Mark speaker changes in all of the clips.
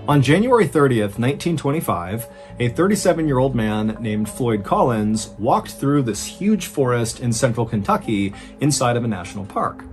Speaker 1: On January 30th, 1925, a 37-year-old man named Floyd Collins walked through this huge forest in central Kentucky inside of a national park.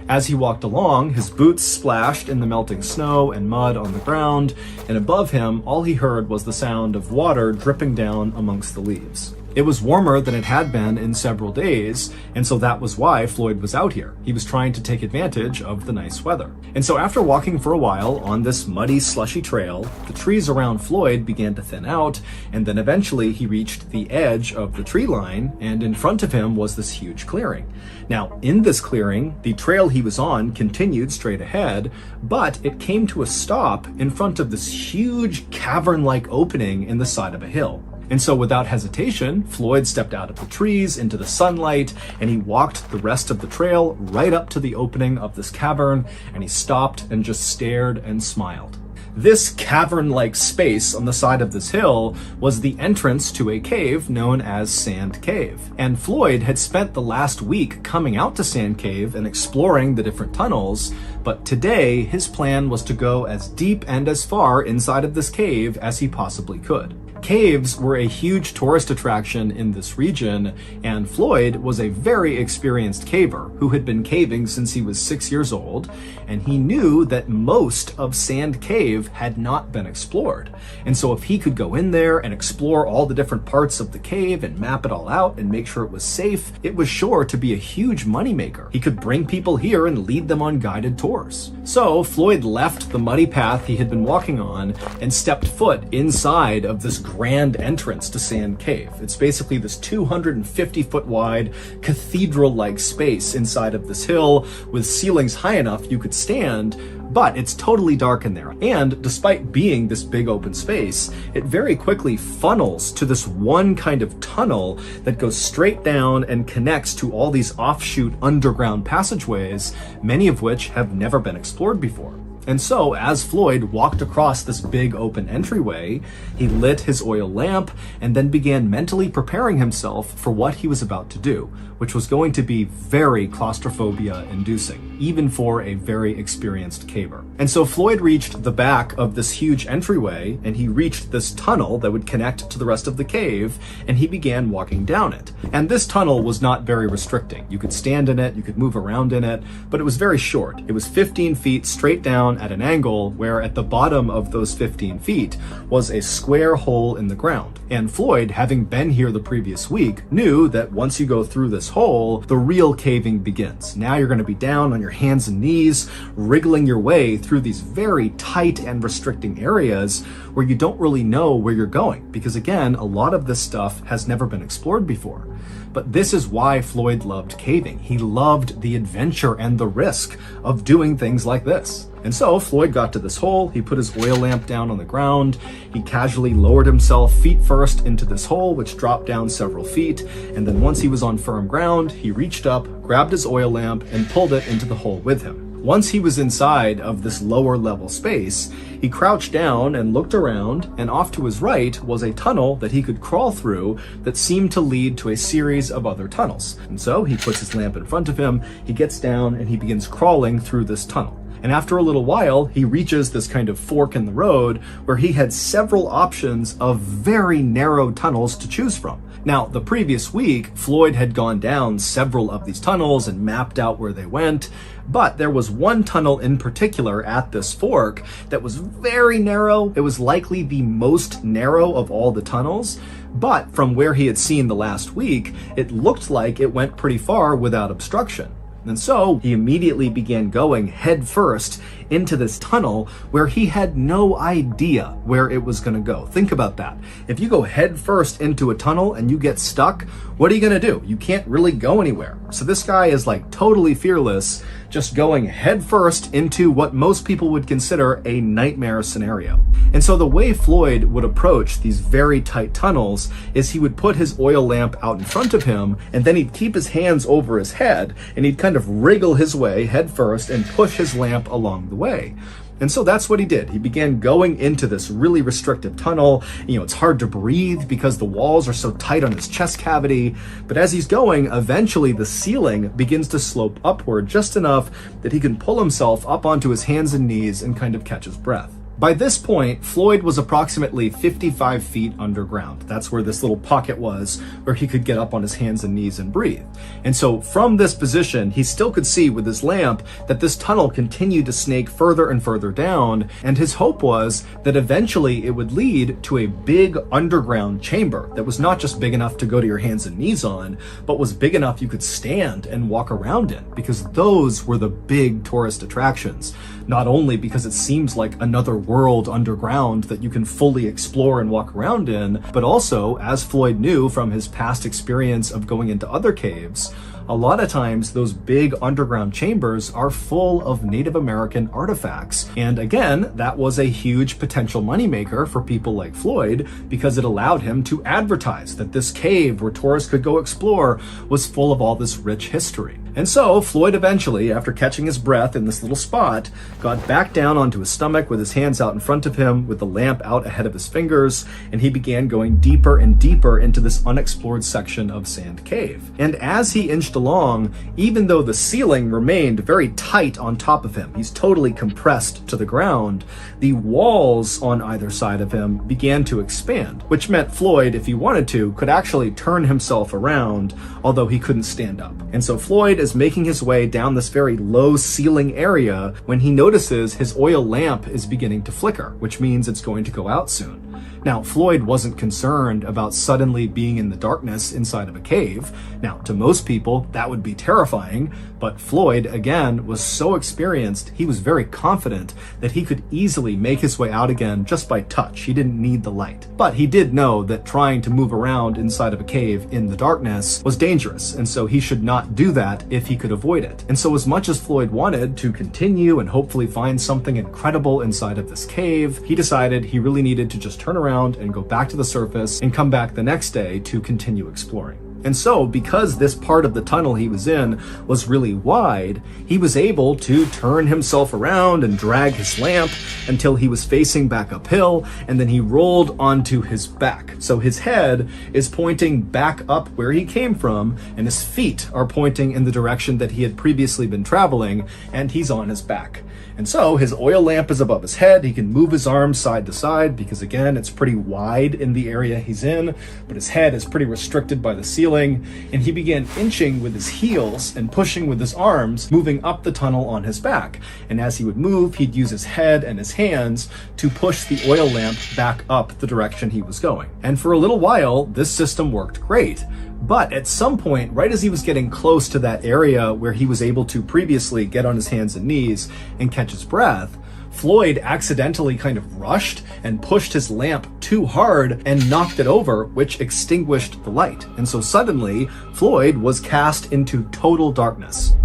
Speaker 1: As he walked along, his boots splashed in the melting snow and mud on the ground, and above him, all he heard was the sound of water dripping down amongst the leaves. It was warmer than it had been in several days, and so that was why Floyd was out here. He was trying to take advantage of the nice weather. And so after walking for a while on this muddy, slushy trail, the trees around Floyd began to thin out, and then eventually he reached the edge of the tree line, and in front of him was this huge clearing. Now, in this clearing, the trail he was on continued straight ahead, but it came to a stop in front of this huge cavern-like opening in the side of a hill. And so without hesitation, Floyd stepped out of the trees into the sunlight, and he walked the rest of the trail right up to the opening of this cavern, and he stopped and just stared and smiled. This cavern-like space on the side of this hill was the entrance to a cave known as Sand Cave. And Floyd had spent the last week coming out to Sand Cave and exploring the different tunnels, but today his plan was to go as deep and as far inside of this cave as he possibly could. Caves were a huge tourist attraction in this region, and Floyd was a very experienced caver who had been caving since he was 6 years old, and he knew that most of Sand Cave had not been explored. And so if he could go in there and explore all the different parts of the cave and map it all out and make sure it was safe, it was sure to be a huge moneymaker. He could bring people here and lead them on guided tours. So Floyd left the muddy path he had been walking on and stepped foot inside of this grand entrance to Sand Cave. It's basically this 250-foot wide cathedral-like space inside of this hill with ceilings high enough you could stand, but it's totally dark in there. And despite being this big open space, it very quickly funnels to this one kind of tunnel that goes straight down and connects to all these offshoot underground passageways, many of which have never been explored before. And so, as Floyd walked across this big open entryway, he lit his oil lamp and then began mentally preparing himself for what he was about to do, which was going to be very claustrophobia-inducing, even for a very experienced caver. And so Floyd reached the back of this huge entryway, and he reached this tunnel that would connect to the rest of the cave, and he began walking down it. And this tunnel was not very restricting. You could stand in it, you could move around in it, but it was very short. It was 15 feet straight down at an angle, where at the bottom of those 15 feet was a square hole in the ground. And Floyd, having been here the previous week, knew that once you go through this hole, the real caving begins. Now you're going to be down on your hands and knees, wriggling your way through these very tight and restricting areas where you don't really know where you're going, because again, a lot of this stuff has never been explored before. But this is why Floyd loved caving. He loved the adventure and the risk of doing things like this. And so Floyd got to this hole, he put his oil lamp down on the ground, he casually lowered himself feet first into this hole, which dropped down several feet, and then once he was on firm ground, he reached up, grabbed his oil lamp, and pulled it into the hole with him. Once he was inside of this lower level space, he crouched down and looked around, and off to his right was a tunnel that he could crawl through that seemed to lead to a series of other tunnels. And so he puts his lamp in front of him, he gets down, and he begins crawling through this tunnel. And after a little while, he reaches this kind of fork in the road where he had several options of very narrow tunnels to choose from. Now, the previous week, Floyd had gone down several of these tunnels and mapped out where they went, but there was one tunnel in particular at this fork that was very narrow. It was likely the most narrow of all the tunnels, but from where he had seen the last week, it looked like it went pretty far without obstruction. And so he immediately began going head first into this tunnel where he had no idea where it was going to go. Think about that. If you go head first into a tunnel and you get stuck, what are you going to do? You can't really go anywhere. So this guy is like totally fearless, just going head first into what most people would consider a nightmare scenario. And so the way Floyd would approach these very tight tunnels is he would put his oil lamp out in front of him, and then he'd keep his hands over his head, and he'd kind of wriggle his way head first and push his lamp along the way. And so that's what he did. He began going into this really restrictive tunnel. You know, it's hard to breathe because the walls are so tight on his chest cavity. But as he's going, eventually the ceiling begins to slope upward just enough that he can pull himself up onto his hands and knees and kind of catch his breath. By this point, Floyd was approximately 55 feet underground. That's where this little pocket was, where he could get up on his hands and knees and breathe. And so from this position, he still could see with his lamp that this tunnel continued to snake further and further down, and his hope was that eventually it would lead to a big underground chamber that was not just big enough to go to your hands and knees on, but was big enough you could stand and walk around in, because those were the big tourist attractions. Not only because it seems like another world underground that you can fully explore and walk around in, but also, as Floyd knew from his past experience of going into other caves, a lot of times those big underground chambers are full of Native American artifacts. And again, that was a huge potential moneymaker for people like Floyd, because it allowed him to advertise that this cave where tourists could go explore was full of all this rich history. And so Floyd eventually, after catching his breath in this little spot, got back down onto his stomach with his hands out in front of him, with the lamp out ahead of his fingers, and he began going deeper and deeper into this unexplored section of Sand Cave. And as he inched along, even though the ceiling remained very tight on top of him, he's totally compressed to the ground, the walls on either side of him began to expand, which meant Floyd, if he wanted to, could actually turn himself around, although he couldn't stand up. And so Floyd is making his way down this very low ceiling area when he notices his oil lamp is beginning to flicker, which means it's going to go out soon. Now, Floyd wasn't concerned about suddenly being in the darkness inside of a cave. Now, to most people, that would be terrifying, but Floyd, again, was so experienced, he was very confident that he could easily make his way out again just by touch. He didn't need the light. But he did know that trying to move around inside of a cave in the darkness was dangerous, and so he should not do that if he could avoid it. And so as much as Floyd wanted to continue and hopefully find something incredible inside of this cave, he decided he really needed to just turn around and go back to the surface and come back the next day to continue exploring. And so, because this part of the tunnel he was in was really wide, he was able to turn himself around and drag his lamp until he was facing back uphill, and then he rolled onto his back. So his head is pointing back up where he came from, and his feet are pointing in the direction that he had previously been traveling, and he's on his back. And so his oil lamp is above his head. He can move his arms side to side because, again, it's pretty wide in the area he's in, but his head is pretty restricted by the ceiling. And he began inching with his heels and pushing with his arms, moving up the tunnel on his back. And as he would move, he'd use his head and his hands to push the oil lamp back up the direction he was going. And for a little while, this system worked great. But at some point, right as he was getting close to that area where he was able to previously get on his hands and knees and catch his breath, Floyd accidentally kind of rushed and pushed his lamp too hard and knocked it over, which extinguished the light. And so suddenly, Floyd was cast into total darkness.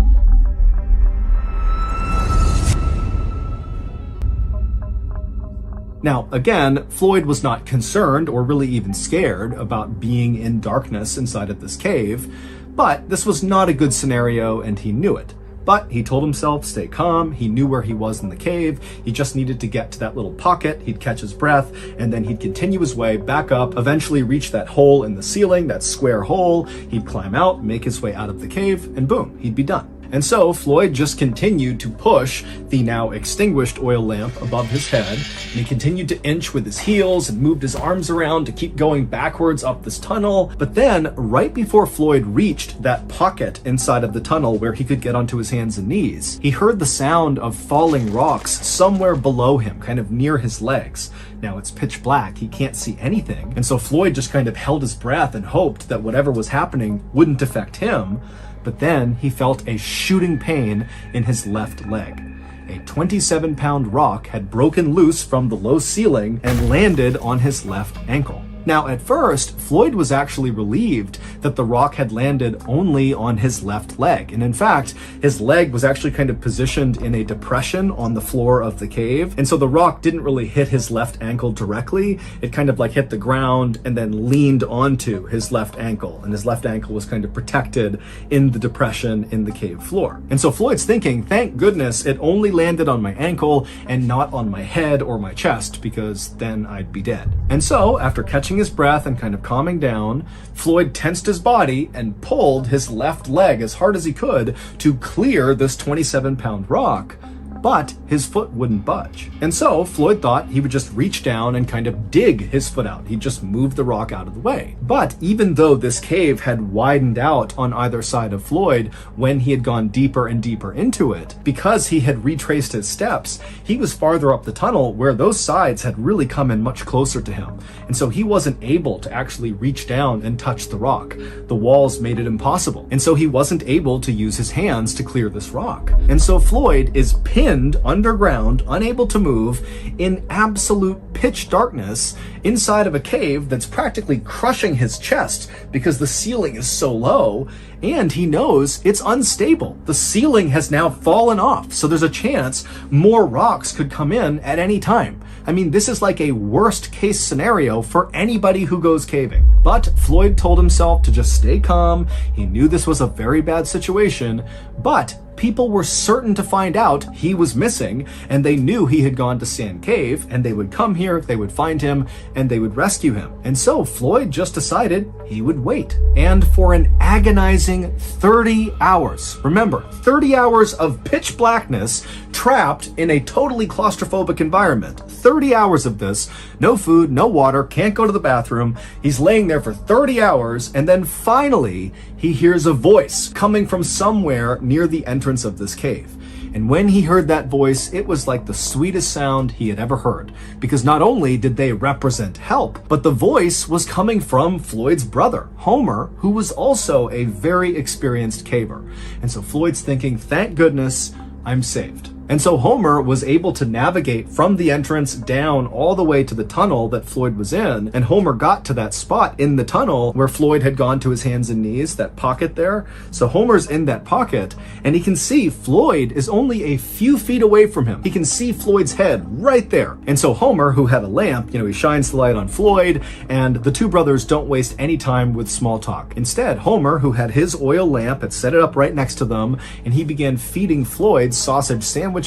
Speaker 1: Now, again, Floyd was not concerned or really even scared about being in darkness inside of this cave, but this was not a good scenario and he knew it. But he told himself, stay calm. He knew where he was in the cave. He just needed to get to that little pocket. He'd catch his breath, and then he'd continue his way back up, eventually reach that hole in the ceiling, that square hole. He'd climb out, make his way out of the cave, and boom, he'd be done. And so Floyd just continued to push the now extinguished oil lamp above his head, and he continued to inch with his heels and moved his arms around to keep going backwards up this tunnel. But then, right before Floyd reached that pocket inside of the tunnel where he could get onto his hands and knees, he heard the sound of falling rocks somewhere below him, kind of near his legs. Now it's pitch black, he can't see anything, and so Floyd just kind of held his breath and hoped that whatever was happening wouldn't affect him. But then he felt a shooting pain in his left leg. A 27-pound rock had broken loose from the low ceiling and landed on his left ankle. Now, at first, Floyd was actually relieved that the rock had landed only on his left leg. And in fact, his leg was actually kind of positioned in a depression on the floor of the cave. And so the rock didn't really hit his left ankle directly. It kind of like hit the ground and then leaned onto his left ankle. And his left ankle was kind of protected in the depression in the cave floor. And so Floyd's thinking, thank goodness it only landed on my ankle and not on my head or my chest, because then I'd be dead. And so after catching his breath and kind of calming down, Floyd tensed his body and pulled his left leg as hard as he could to clear this 27-pound rock. but his foot wouldn't budge. And so Floyd thought he would just reach down and kind of dig his foot out. He'd just move the rock out of the way. But even though this cave had widened out on either side of Floyd when he had gone deeper and deeper into it, because he had retraced his steps, he was farther up the tunnel where those sides had really come in much closer to him. And so he wasn't able to actually reach down and touch the rock. The walls made it impossible. And so he wasn't able to use his hands to clear this rock. And so Floyd is pinned underground, unable to move, in absolute pitch darkness inside of a cave that's practically crushing his chest because the ceiling is so low, and he knows it's unstable. The ceiling has now fallen off, so there's a chance more rocks could come in at any time. I mean, this is like a worst case scenario for anybody who goes caving. But Floyd told himself to just stay calm. He knew this was a very bad situation, but people were certain to find out he was missing, and they knew he had gone to Sand Cave, and they would come here, they would find him, and they would rescue him. And so Floyd just decided he would wait. And for an agonizing 30 hours, remember, 30 hours of pitch blackness, trapped in a totally claustrophobic environment. 30 hours of this, no food, no water, can't go to the bathroom. He's laying there for 30 hours, and then finally he hears a voice coming from somewhere near the entrance of this cave. And when he heard that voice, it was like the sweetest sound he had ever heard, because not only did they represent help, but the voice was coming from Floyd's brother, Homer, who was also a very experienced caver. And so Floyd's thinking, thank goodness, I'm saved. And so Homer was able to navigate from the entrance down all the way to the tunnel that Floyd was in, and Homer got to that spot in the tunnel where Floyd had gone to his hands and knees, that pocket there. So Homer's in that pocket, and he can see Floyd is only a few feet away from him. He can see Floyd's head right there. And so Homer, who had a lamp, he shines the light on Floyd, and the two brothers don't waste any time with small talk. Instead, Homer, who had his oil lamp, had set it up right next to them, and he began feeding Floyd sausage sandwiches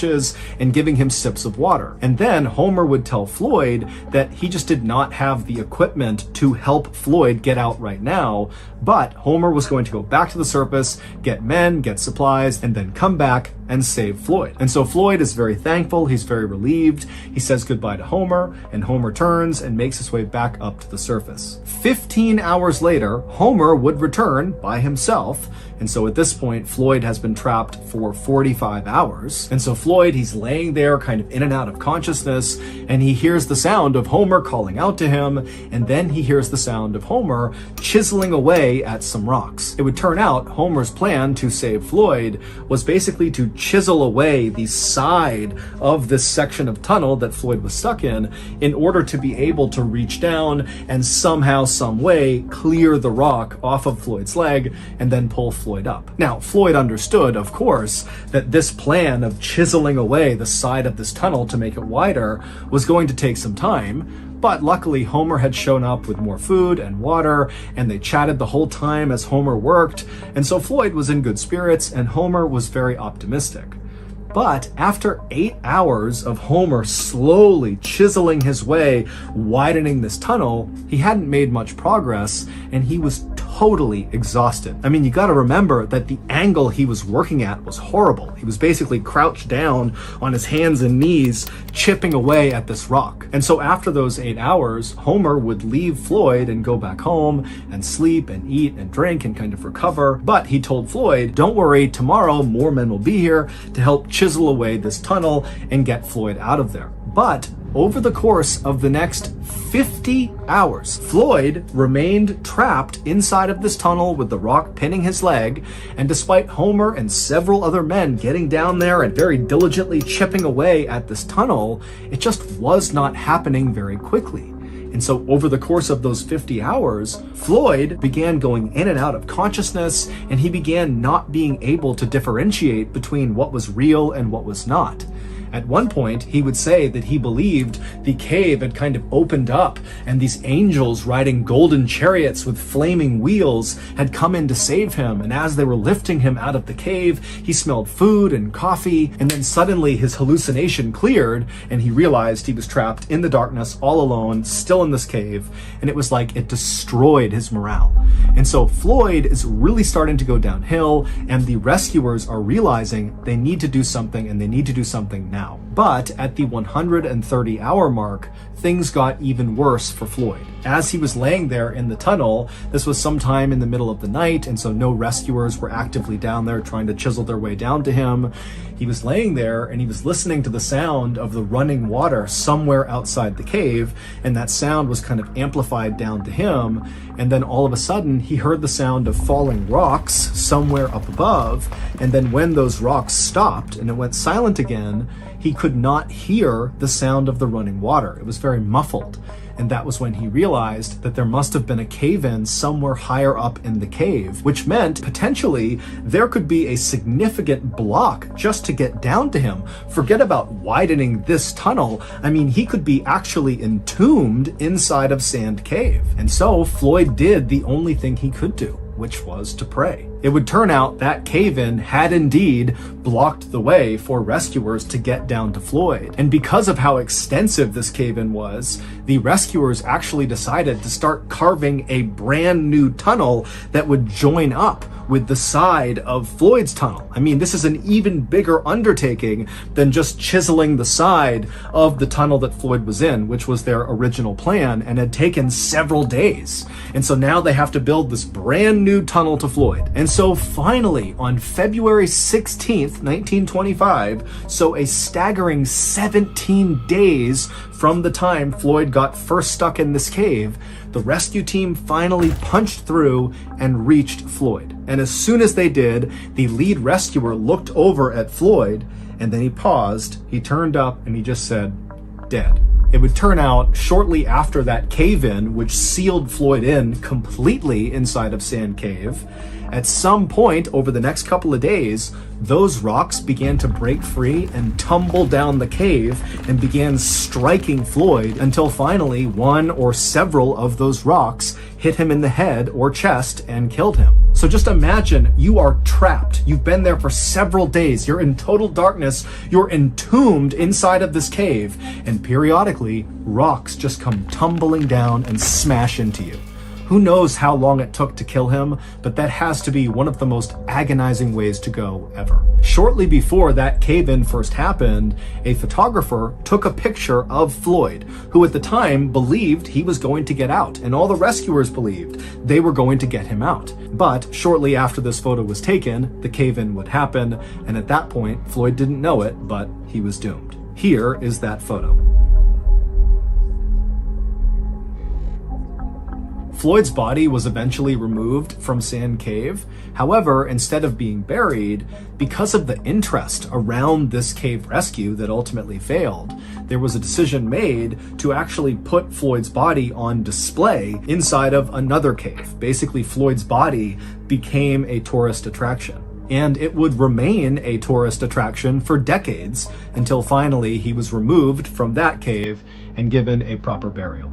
Speaker 1: and giving him sips of water. And then Homer would tell Floyd that he just did not have the equipment to help Floyd get out right now, but Homer was going to go back to the surface, get men, get supplies, and then come back and save Floyd. And so Floyd is very thankful, he's very relieved, he says goodbye to Homer, and Homer turns and makes his way back up to the surface. 15 hours later, Homer would return by himself, and so at this point, Floyd has been trapped for 45 hours. And so Floyd, he's laying there kind of in and out of consciousness, and he hears the sound of Homer calling out to him, and then he hears the sound of Homer chiseling away at some rocks. It would turn out Homer's plan to save Floyd was basically to chisel away the side of this section of tunnel that Floyd was stuck in order to be able to reach down and somehow, some way, clear the rock off of Floyd's leg and then pull Floyd up. Now, Floyd understood, of course, that this plan of chiseling away the side of this tunnel to make it wider was going to take some time, but luckily Homer had shown up with more food and water, and they chatted the whole time as Homer worked, and so Floyd was in good spirits and Homer was very optimistic. But after 8 hours of Homer slowly chiseling his way, widening this tunnel, he hadn't made much progress, and he was totally exhausted. I mean, you gotta remember that the angle he was working at was horrible. He was basically crouched down on his hands and knees, chipping away at this rock. And so after those 8 hours, Homer would leave Floyd and go back home and sleep and eat and drink and kind of recover. But he told Floyd, don't worry, tomorrow more men will be here to help chisel away this tunnel and get Floyd out of there. But over the course of the next 50 hours, Floyd remained trapped inside of this tunnel with the rock pinning his leg, and despite Homer and several other men getting down there and very diligently chipping away at this tunnel, it just was not happening very quickly. And so over the course of those 50 hours, Floyd began going in and out of consciousness, and he began not being able to differentiate between what was real and what was not. At one point, he would say that he believed the cave had kind of opened up and these angels riding golden chariots with flaming wheels had come in to save him. And as they were lifting him out of the cave, he smelled food and coffee. And then suddenly his hallucination cleared and he realized he was trapped in the darkness all alone, still in this cave. And it was like it destroyed his morale. And so Floyd is really starting to go downhill, and the rescuers are realizing they need to do something, and they need to do something now. But at the 130-hour mark, things got even worse for Floyd. As he was laying there in the tunnel, this was sometime in the middle of the night, and so no rescuers were actively down there trying to chisel their way down to him. He was laying there and he was listening to the sound of the running water somewhere outside the cave, and that sound was kind of amplified down to him. And then all of a sudden he heard the sound of falling rocks somewhere up above, and then when those rocks stopped and it went silent again, he could not hear the sound of the running water. It was very muffled. And that was when he realized that there must have been a cave-in somewhere higher up in the cave, which meant potentially there could be a significant block just to get down to him. Forget about widening this tunnel. I mean, he could be actually entombed inside of Sand Cave. And so Floyd did the only thing he could do, which was to pray. It would turn out that cave-in had indeed blocked the way for rescuers to get down to Floyd. And because of how extensive this cave-in was, the rescuers actually decided to start carving a brand new tunnel that would join up with the side of Floyd's tunnel. I mean, this is an even bigger undertaking than just chiseling the side of the tunnel that Floyd was in, which was their original plan and had taken several days. And so now they have to build this brand new tunnel to Floyd. And so finally, on February 16th, 1925, so a staggering 17 days from the time Floyd got first stuck in this cave, the rescue team finally punched through and reached Floyd. And as soon as they did, the lead rescuer looked over at Floyd, and then he paused, he turned up, and he just said, "Dead." It would turn out shortly after that cave-in, which sealed Floyd in completely inside of Sand Cave, at some point over the next couple of days, those rocks began to break free and tumble down the cave and began striking Floyd until finally one or several of those rocks hit him in the head or chest and killed him. So just imagine you are trapped. You've been there for several days. You're in total darkness. You're entombed inside of this cave, and periodically rocks just come tumbling down and smash into you. Who knows how long it took to kill him, but that has to be one of the most agonizing ways to go ever. Shortly before that cave-in first happened, a photographer took a picture of Floyd, who at the time believed he was going to get out, and all the rescuers believed they were going to get him out. But shortly after this photo was taken, the cave-in would happen, and at that point, Floyd didn't know it, but he was doomed. Here is that photo. Floyd's body was eventually removed from Sand Cave. However, instead of being buried, because of the interest around this cave rescue that ultimately failed, there was a decision made to actually put Floyd's body on display inside of another cave. Basically, Floyd's body became a tourist attraction. And it would remain a tourist attraction for decades until finally he was removed from that cave and given a proper burial.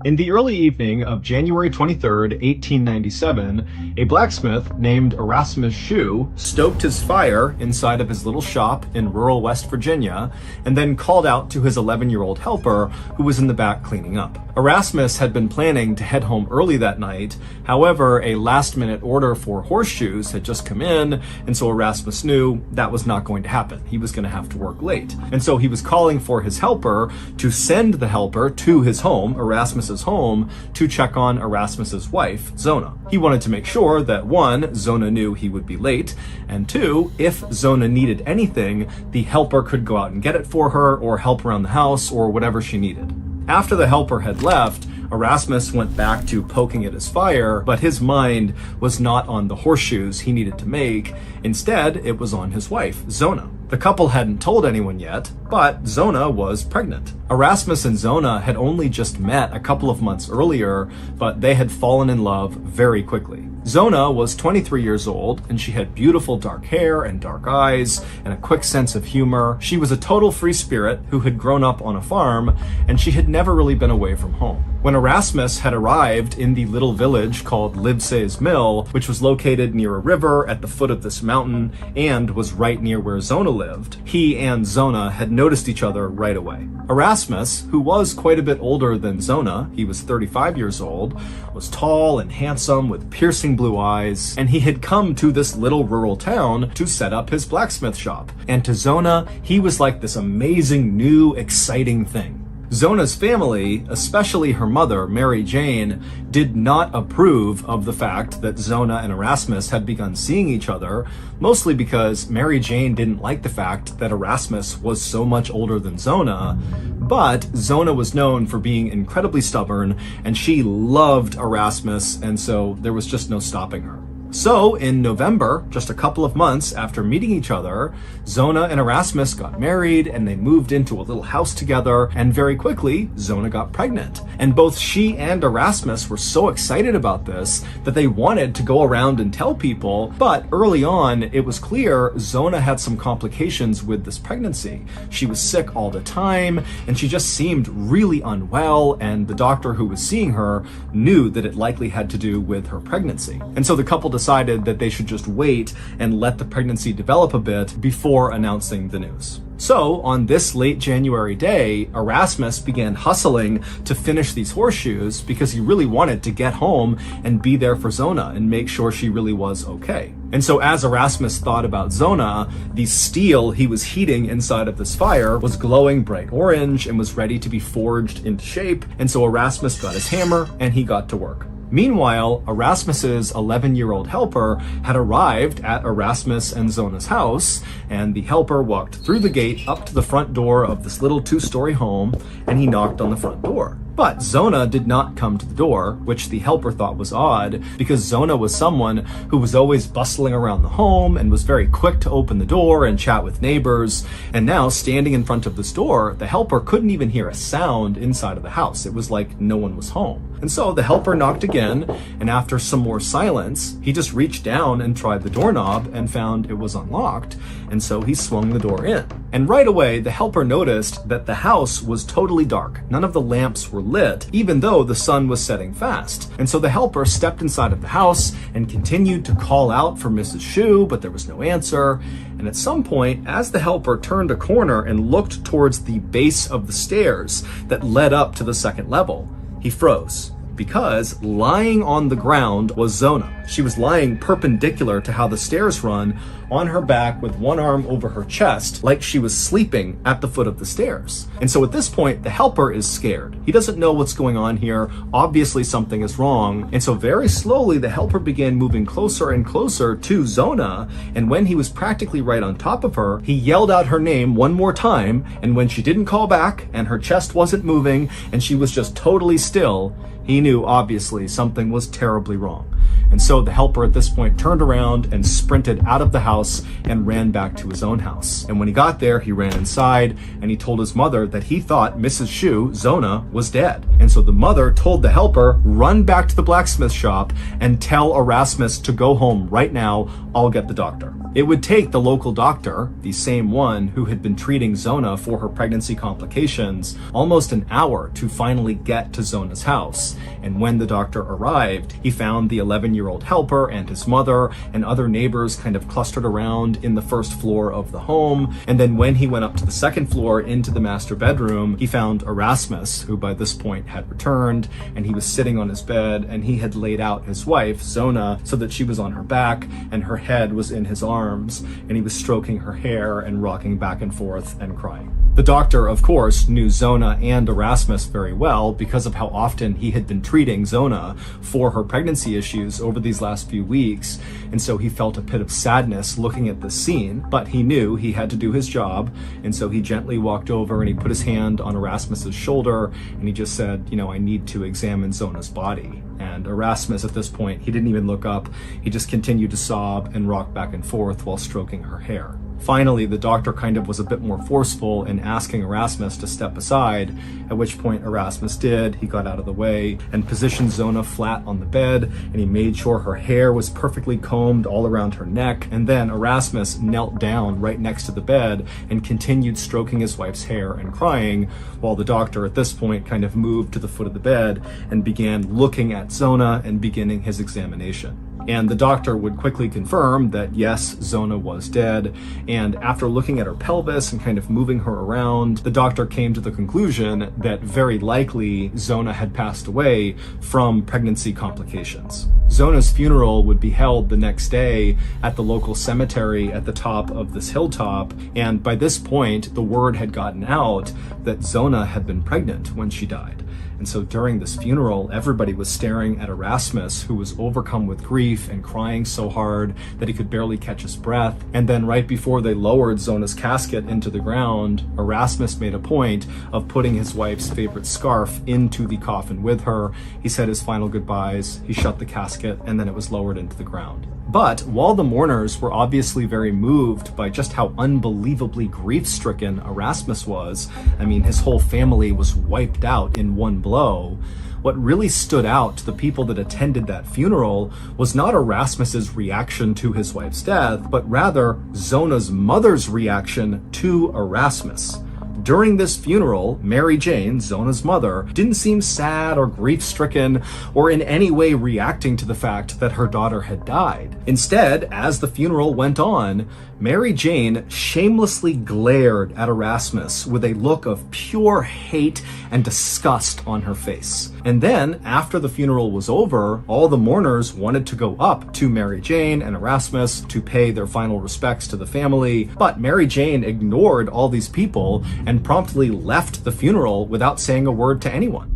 Speaker 1: In the early evening of January 23rd, 1897, a blacksmith named Erasmus Shue stoked his fire inside of his little shop in rural West Virginia and then called out to his 11-year-old helper who was in the back cleaning up. Erasmus had been planning to head home early that night. However, a last-minute order for horseshoes had just come in, and so Erasmus knew that was not going to happen. He was going to have to work late. And so he was calling for his helper to send the helper to his home, Erasmus's home, to check on Erasmus's wife, Zona. He wanted to make sure that 1, Zona knew he would be late, and 2, if Zona needed anything, the helper could go out and get it for her or help around the house or whatever she needed. After the helper had left, Erasmus went back to poking at his fire, but his mind was not on the horseshoes he needed to make. Instead, it was on his wife, Zona. The couple hadn't told anyone yet, but Zona was pregnant. Erasmus and Zona had only just met a couple of months earlier, but they had fallen in love very quickly. Zona was 23 years old, and she had beautiful dark hair and dark eyes and a quick sense of humor. She was a total free spirit who had grown up on a farm, and she had never really been away from home. When Erasmus had arrived in the little village called Livesey's Mill, which was located near a river at the foot of this mountain and was right near where Zona lived, he and Zona had noticed each other right away. Erasmus, who was quite a bit older than Zona, he was 35 years old, was tall and handsome with piercing blue eyes, and he had come to this little rural town to set up his blacksmith shop. And to Zona, he was like this amazing, new, exciting thing. Zona's family, especially her mother, Mary Jane, did not approve of the fact that Zona and Erasmus had begun seeing each other, mostly because Mary Jane didn't like the fact that Erasmus was so much older than Zona, but Zona was known for being incredibly stubborn, and she loved Erasmus, and so there was just no stopping her. So, in November, just a couple of months after meeting each other, Zona and Erasmus got married and they moved into a little house together, and very quickly, Zona got pregnant. And both she and Erasmus were so excited about this that they wanted to go around and tell people, but early on, it was clear Zona had some complications with this pregnancy. She was sick all the time, and she just seemed really unwell, and the doctor who was seeing her knew that it likely had to do with her pregnancy. And so the couple decided that they should just wait and let the pregnancy develop a bit before announcing the news. So, on this late January day, Erasmus began hustling to finish these horseshoes because he really wanted to get home and be there for Zona and make sure she really was okay. And so as Erasmus thought about Zona, the steel he was heating inside of this fire was glowing bright orange and was ready to be forged into shape. And so Erasmus got his hammer and he got to work. Meanwhile, Erasmus's 11-year-old helper had arrived at Erasmus and Zona's house, and the helper walked through the gate up to the front door of this little 2-story home, and he knocked on the front door. But Zona did not come to the door, which the helper thought was odd, because Zona was someone who was always bustling around the home and was very quick to open the door and chat with neighbors. And now, standing in front of this door, the helper couldn't even hear a sound inside of the house. It was like no one was home. And so the helper knocked again, and after some more silence, he just reached down and tried the doorknob and found it was unlocked, and so he swung the door in. And right away, the helper noticed that the house was totally dark. None of the lamps were lit, even though the sun was setting fast. And so the helper stepped inside of the house and continued to call out for Mrs. Shu, but there was no answer. And at some point, as the helper turned a corner and looked towards the base of the stairs that led up to the second level, he froze. Because lying on the ground was Zona. She was lying perpendicular to how the stairs run, on her back with one arm over her chest, like she was sleeping at the foot of the stairs. And so at this point, the helper is scared. He doesn't know what's going on here. Obviously something is wrong. And so very slowly, the helper began moving closer and closer to Zona. And when he was practically right on top of her, he yelled out her name one more time. And when she didn't call back and her chest wasn't moving and she was just totally still, he knew obviously something was terribly wrong. And so the helper at this point turned around and sprinted out of the house and ran back to his own house. And when he got there, he ran inside and he told his mother that he thought Mrs. Shu, Zona, was dead. And so the mother told the helper, run back to the blacksmith shop and tell Erasmus to go home right now. I'll get the doctor. It would take the local doctor, the same one who had been treating Zona for her pregnancy complications, almost an hour to finally get to Zona's house. And when the doctor arrived, he found the 11-year-old helper and his mother and other neighbors kind of clustered around in the first floor of the home. And then when he went up to the second floor into the master bedroom, he found Erasmus, who by this point had returned, and he was sitting on his bed, and he had laid out his wife, Zona, so that she was on her back and her head was in his arms, and he was stroking her hair and rocking back and forth and crying. The doctor, of course, knew Zona and Erasmus very well because of how often he had been treating Zona for her pregnancy issues over these last few weeks, and so he felt a pit of sadness looking at this scene, but he knew he had to do his job, and so he gently walked over and he put his hand on Erasmus's shoulder, and he just said, I need to examine Zona's body. And Erasmus, at this point, he didn't even look up. He just continued to sob and rock back and forth while stroking her hair. Finally, the doctor kind of was a bit more forceful in asking Erasmus to step aside, at which point Erasmus did. He got out of the way and positioned Zona flat on the bed, and he made sure her hair was perfectly combed all around her neck. And then Erasmus knelt down right next to the bed and continued stroking his wife's hair and crying, while the doctor at this point kind of moved to the foot of the bed and began looking at Zona and beginning his examination. And the doctor would quickly confirm that yes, Zona was dead. And after looking at her pelvis and kind of moving her around, the doctor came to the conclusion that very likely Zona had passed away from pregnancy complications. Zona's funeral would be held the next day at the local cemetery at the top of this hilltop. And by this point, the word had gotten out that Zona had been pregnant when she died. And so during this funeral, everybody was staring at Erasmus, who was overcome with grief and crying so hard that he could barely catch his breath. And then right before they lowered Zona's casket into the ground, Erasmus made a point of putting his wife's favorite scarf into the coffin with her. He said his final goodbyes, he shut the casket, and then it was lowered into the ground. But while the mourners were obviously very moved by just how unbelievably grief-stricken Erasmus was, I mean, his whole family was wiped out in one blow, what really stood out to the people that attended that funeral was not Erasmus's reaction to his wife's death, but rather Zona's mother's reaction to Erasmus. During this funeral, Mary Jane, Zona's mother, didn't seem sad or grief-stricken or in any way reacting to the fact that her daughter had died. Instead, as the funeral went on, Mary Jane shamelessly glared at Erasmus with a look of pure hate and disgust on her face. And then, after the funeral was over, all the mourners wanted to go up to Mary Jane and Erasmus to pay their final respects to the family, but Mary Jane ignored all these people and promptly left the funeral without saying a word to anyone.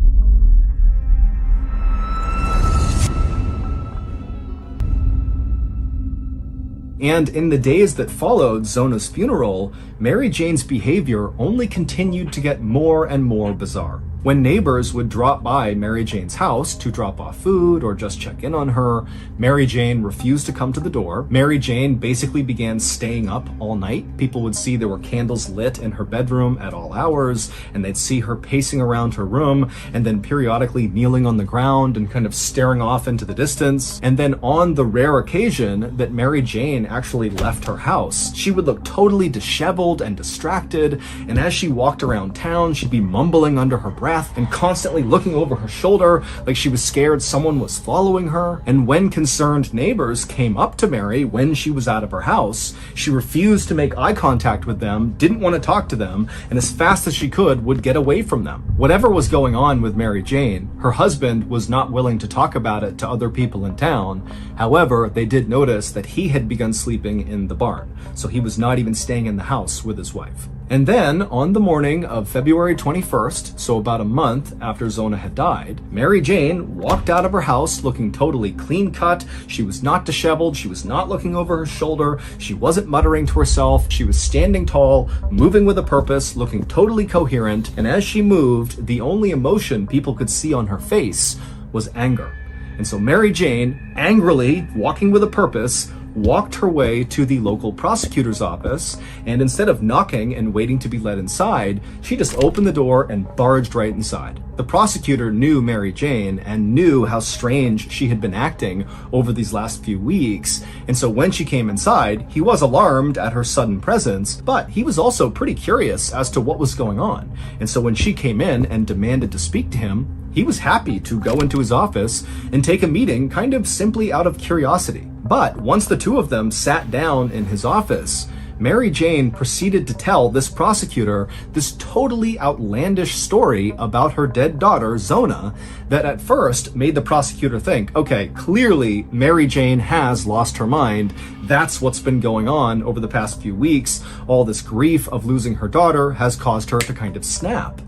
Speaker 1: And in the days that followed Zona's funeral, Mary Jane's behavior only continued to get more and more bizarre. When neighbors would drop by Mary Jane's house to drop off food or just check in on her, Mary Jane refused to come to the door. Mary Jane basically began staying up all night. People would see there were candles lit in her bedroom at all hours, and they'd see her pacing around her room and then periodically kneeling on the ground and kind of staring off into the distance. And then on the rare occasion that Mary Jane actually left her house, she would look totally disheveled and distracted, and as she walked around town, she'd be mumbling under her breath and constantly looking over her shoulder like she was scared someone was following her. And when concerned neighbors came up to Mary when she was out of her house, she refused to make eye contact with them, didn't want to talk to them, and as fast as she could would get away from them. Whatever was going on with Mary Jane, her husband was not willing to talk about it to other people in town. However, they did notice that he had begun sleeping in the barn, so he was not even staying in the house with his wife. And then, on the morning of February 21st, so about a month after Zona had died, Mary Jane walked out of her house looking totally clean cut. She was not disheveled. She was not looking over her shoulder. She wasn't muttering to herself. She was standing tall, moving with a purpose, looking totally coherent. And as she moved, the only emotion people could see on her face was anger. And so Mary Jane, angrily, walking with a purpose, walked her way to the local prosecutor's office, and instead of knocking and waiting to be let inside, she just opened the door and barged right inside. The prosecutor knew Mary Jane and knew how strange she had been acting over these last few weeks, and so when she came inside, he was alarmed at her sudden presence, but he was also pretty curious as to what was going on. And so when she came in and demanded to speak to him, he was happy to go into his office and take a meeting kind of simply out of curiosity. But once the two of them sat down in his office, Mary Jane proceeded to tell this prosecutor this totally outlandish story about her dead daughter, Zona, that at first made the prosecutor think, okay, clearly Mary Jane has lost her mind. That's what's been going on over the past few weeks. All this grief of losing her daughter has caused her to kind of snap.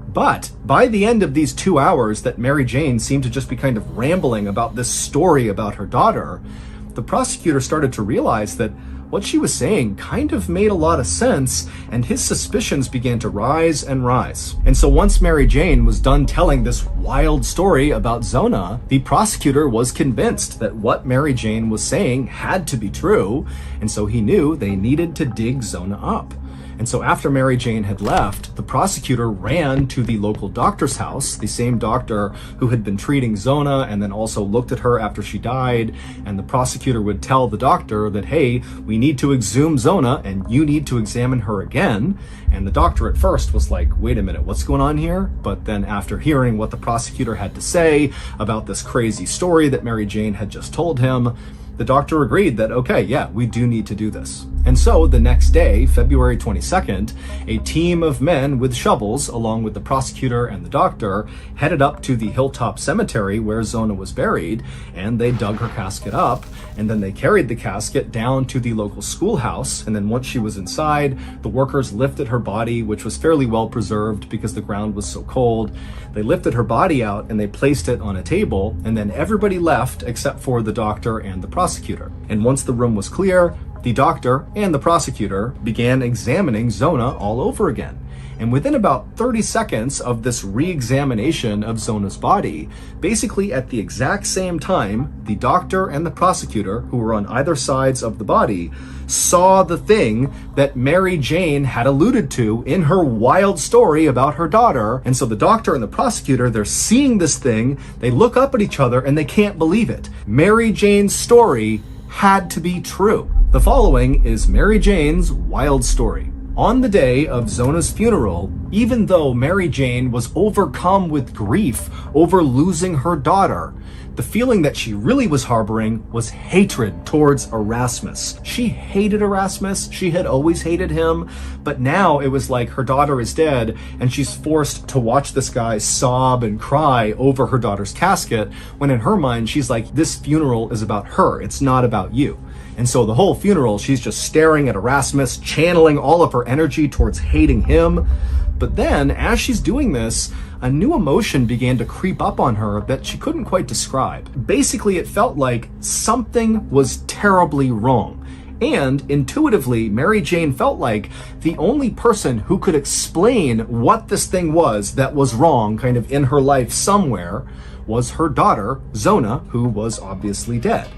Speaker 1: But by the end of these 2 hours that Mary Jane seemed to just be kind of rambling about this story about her daughter, the prosecutor started to realize that, what she was saying kind of made a lot of sense, and his suspicions began to rise and rise. And so once Mary Jane was done telling this wild story about Zona, the prosecutor was convinced that what Mary Jane was saying had to be true, and so he knew they needed to dig Zona up. And so after Mary Jane had left, the prosecutor ran to the local doctor's house, the same doctor who had been treating Zona and then also looked at her after she died. And the prosecutor would tell the doctor that, hey, we need to exhume Zona and you need to examine her again. And the doctor at first was like, wait a minute, what's going on here? But then after hearing what the prosecutor had to say about this crazy story that Mary Jane had just told him, the doctor agreed that, okay, yeah, we do need to do this. And so the next day, February 22nd, a team of men with shovels, along with the prosecutor and the doctor, headed up to the Hilltop Cemetery where Zona was buried, and they dug her casket up, and then they carried the casket down to the local schoolhouse, and then once she was inside, the workers lifted her body, which was fairly well preserved because the ground was so cold. They lifted her body out and they placed it on a table, and then everybody left except for the doctor and the prosecutor. And once the room was clear, the doctor and the prosecutor began examining Zona all over again. And within about 30 seconds of this re-examination of Zona's body, basically at the exact same time, the doctor and the prosecutor, who were on either sides of the body, saw the thing that Mary Jane had alluded to in her wild story about her daughter. And so the doctor and the prosecutor, they're seeing this thing, they look up at each other and they can't believe it. Mary Jane's story had to be true. The following is Mary Jane's wild story. On the day of Zona's funeral, even though Mary Jane was overcome with grief over losing her daughter, the feeling that she really was harboring was hatred towards Erasmus. She hated Erasmus, she had always hated him, but now it was like her daughter is dead and she's forced to watch this guy sob and cry over her daughter's casket, when in her mind she's like, this funeral is about her, it's not about you. And so the whole funeral, she's just staring at Erasmus, channeling all of her energy towards hating him. But then, as she's doing this, a new emotion began to creep up on her that she couldn't quite describe. Basically, it felt like something was terribly wrong. And intuitively, Mary Jane felt like the only person who could explain what this thing was that was wrong kind of in her life somewhere was her daughter, Zona, who was obviously dead.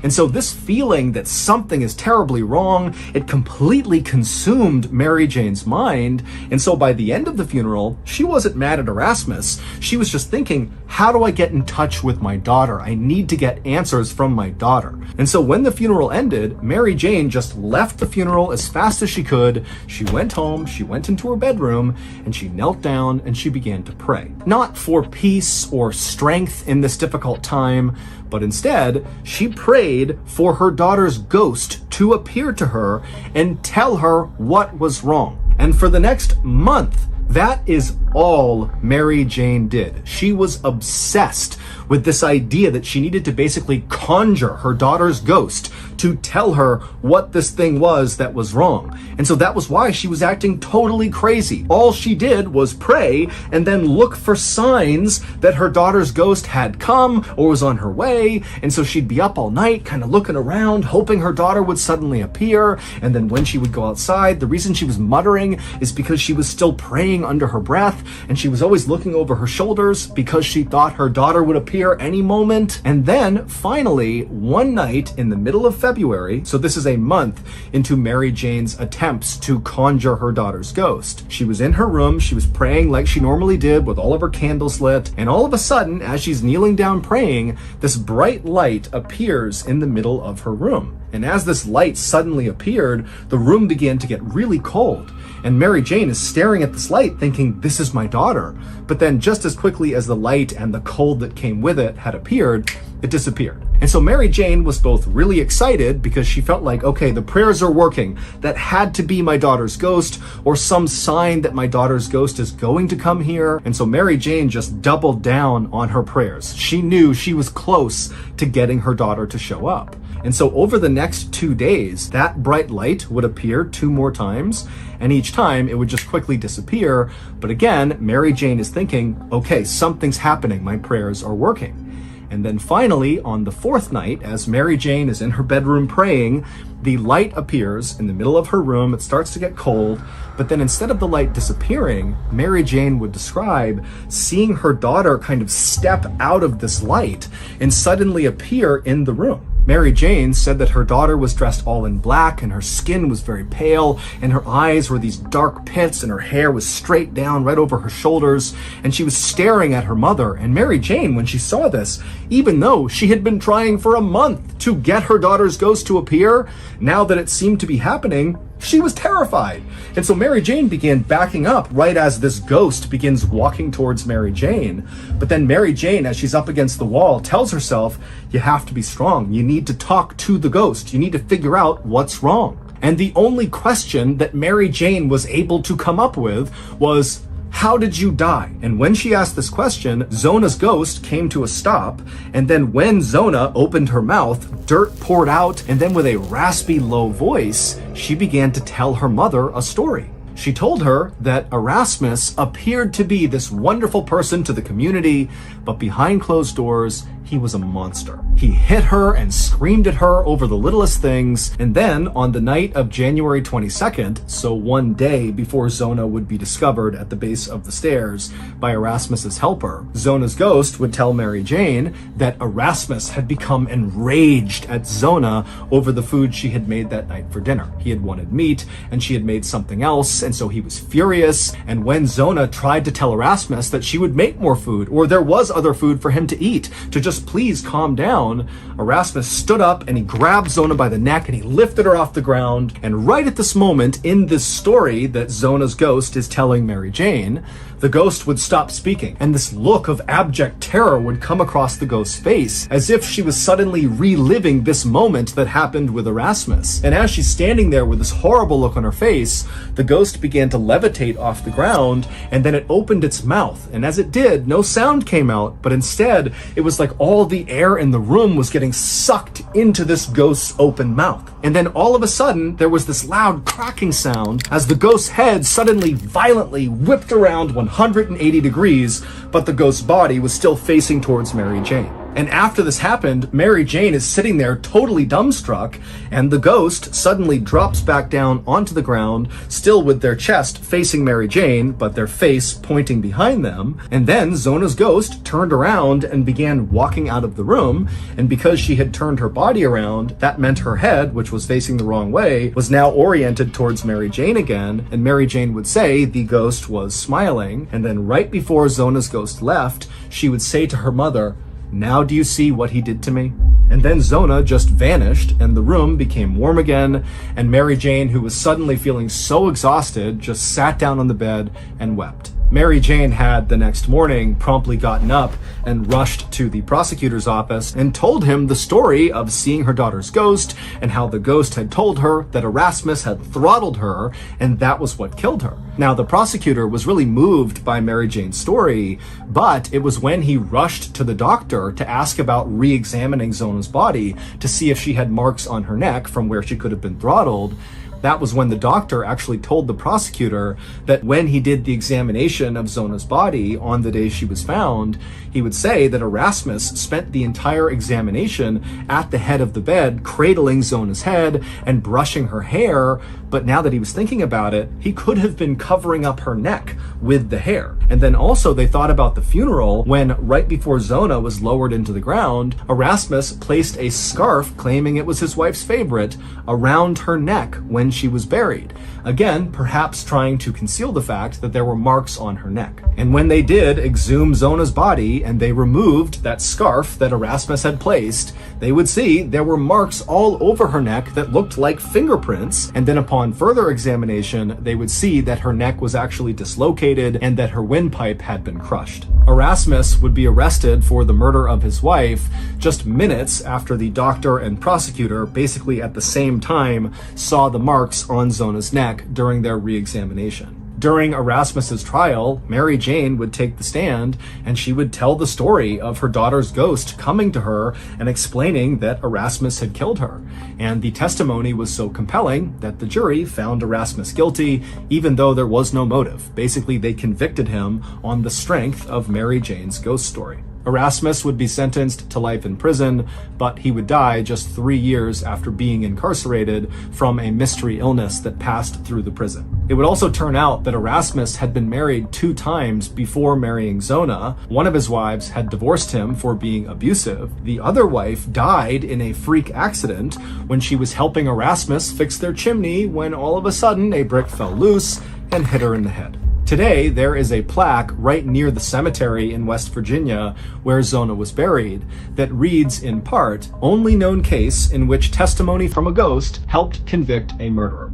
Speaker 1: And so this feeling that something is terribly wrong, it completely consumed Mary Jane's mind. And so by the end of the funeral, she wasn't mad at Erasmus. She was just thinking, how do I get in touch with my daughter? I need to get answers from my daughter. And so when the funeral ended, Mary Jane just left the funeral as fast as she could. She went home, she went into her bedroom, and she knelt down and she began to pray. Not for peace or strength in this difficult time, but instead, she prayed for her daughter's ghost to appear to her and tell her what was wrong. And for the next month, that is all Mary Jane did. She was obsessed with this idea that she needed to basically conjure her daughter's ghost to tell her what this thing was that was wrong. And so that was why she was acting totally crazy. All she did was pray and then look for signs that her daughter's ghost had come or was on her way. And so she'd be up all night kind of looking around, hoping her daughter would suddenly appear. And then when she would go outside, the reason she was muttering is because she was still praying under her breath, and she was always looking over her shoulders because she thought her daughter would appear any moment. And then finally, one night in the middle of February, so this is a month into Mary Jane's attempts to conjure her daughter's ghost, she was in her room, she was praying like she normally did with all of her candles lit, and all of a sudden, as she's kneeling down praying, this bright light appears in the middle of her room. And as this light suddenly appeared, the room began to get really cold. And Mary Jane is staring at this light thinking, this is my daughter. But then just as quickly as the light and the cold that came with it had appeared, it disappeared. And so Mary Jane was both really excited because she felt like, okay, the prayers are working. That had to be my daughter's ghost or some sign that my daughter's ghost is going to come here. And so Mary Jane just doubled down on her prayers. She knew she was close to getting her daughter to show up. And so over the next 2 days, that bright light would appear 2 more times, and each time it would just quickly disappear. But again, Mary Jane is thinking, okay, something's happening, my prayers are working. And then finally, on the fourth night, as Mary Jane is in her bedroom praying, the light appears in the middle of her room. It starts to get cold, but then instead of the light disappearing, Mary Jane would describe seeing her daughter kind of step out of this light and suddenly appear in the room. Mary Jane said that her daughter was dressed all in black and her skin was very pale and her eyes were these dark pits and her hair was straight down right over her shoulders, and she was staring at her mother. And Mary Jane, when she saw this, even though she had been trying for a month to get her daughter's ghost to appear, now that it seemed to be happening, she was terrified. And so Mary Jane began backing up right as this ghost begins walking towards Mary Jane. But then Mary Jane, as she's up against the wall, tells herself, you have to be strong. You need to talk to the ghost. You need to figure out what's wrong. And the only question that Mary Jane was able to come up with was, how did you die? And when she asked this question, Zona's ghost came to a stop. And then when Zona opened her mouth, dirt poured out. And then with a raspy, low voice, she began to tell her mother a story. She told her that Erasmus appeared to be this wonderful person to the community, but behind closed doors, he was a monster. He hit her and screamed at her over the littlest things. And then on the night of January 22nd, so one day before Zona would be discovered at the base of the stairs by Erasmus's helper, Zona's ghost would tell Mary Jane that Erasmus had become enraged at Zona over the food she had made that night for dinner. He had wanted meat and she had made something else, and so he was furious. And when Zona tried to tell Erasmus that she would make more food, or there was other food for him to eat, to just please calm down, Erasmus stood up and he grabbed Zona by the neck and he lifted her off the ground. And right at this moment in this story that Zona's ghost is telling Mary Jane, the ghost would stop speaking, and this look of abject terror would come across the ghost's face, as if she was suddenly reliving this moment that happened with Erasmus. And as she's standing there with this horrible look on her face, the ghost began to levitate off the ground, and then it opened its mouth. And as it did, no sound came out, but instead, it was like all the air in the room was getting sucked into this ghost's open mouth. And then all of a sudden, there was this loud cracking sound as the ghost's head suddenly violently whipped around 180 degrees, but the ghost's body was still facing towards Mary Jane. And after this happened, Mary Jane is sitting there totally dumbstruck, and the ghost suddenly drops back down onto the ground, still with their chest facing Mary Jane, but their face pointing behind them. And then Zona's ghost turned around and began walking out of the room, and because she had turned her body around, that meant her head, which was facing the wrong way, was now oriented towards Mary Jane again, and Mary Jane would say the ghost was smiling. And then right before Zona's ghost left, she would say to her mother, "Now do you see what he did to me?" And then Zona just vanished and the room became warm again, and Mary Jane, who was suddenly feeling so exhausted, just sat down on the bed and wept. Mary Jane had, the next morning, promptly gotten up and rushed to the prosecutor's office and told him the story of seeing her daughter's ghost and how the ghost had told her that Erasmus had throttled her and that was what killed her. Now, the prosecutor was really moved by Mary Jane's story, but it was when he rushed to the doctor to ask about re-examining Zona's body to see if she had marks on her neck from where she could have been throttled. That was when the doctor actually told the prosecutor that when he did the examination of Zona's body on the day she was found, he would say that Erasmus spent the entire examination at the head of the bed, cradling Zona's head and brushing her hair. But now that he was thinking about it, he could have been covering up her neck with the hair. And then also they thought about the funeral when, right before Zona was lowered into the ground, Erasmus placed a scarf, claiming it was his wife's favorite, around her neck when she was buried. Again, perhaps trying to conceal the fact that there were marks on her neck. And when they did exhume Zona's body and they removed that scarf that Erasmus had placed, they would see there were marks all over her neck that looked like fingerprints. And then upon further examination, they would see that her neck was actually dislocated and that her windpipe had been crushed. Erasmus would be arrested for the murder of his wife just minutes after the doctor and prosecutor, basically at the same time, saw the marks on Zona's neck during their re-examination. During Erasmus's trial, Mary Jane would take the stand and she would tell the story of her daughter's ghost coming to her and explaining that Erasmus had killed her. And the testimony was so compelling that the jury found Erasmus guilty, even though there was no motive. Basically, they convicted him on the strength of Mary Jane's ghost story. Erasmus would be sentenced to life in prison, but he would die just 3 years after being incarcerated from a mystery illness that passed through the prison. It would also turn out that Erasmus had been married 2 times before marrying Zona. One of his wives had divorced him for being abusive. The other wife died in a freak accident when she was helping Erasmus fix their chimney when all of a sudden a brick fell loose and hit her in the head. Today, there is a plaque right near the cemetery in West Virginia where Zona was buried that reads in part, "Only known case in which testimony from a ghost helped convict a murderer."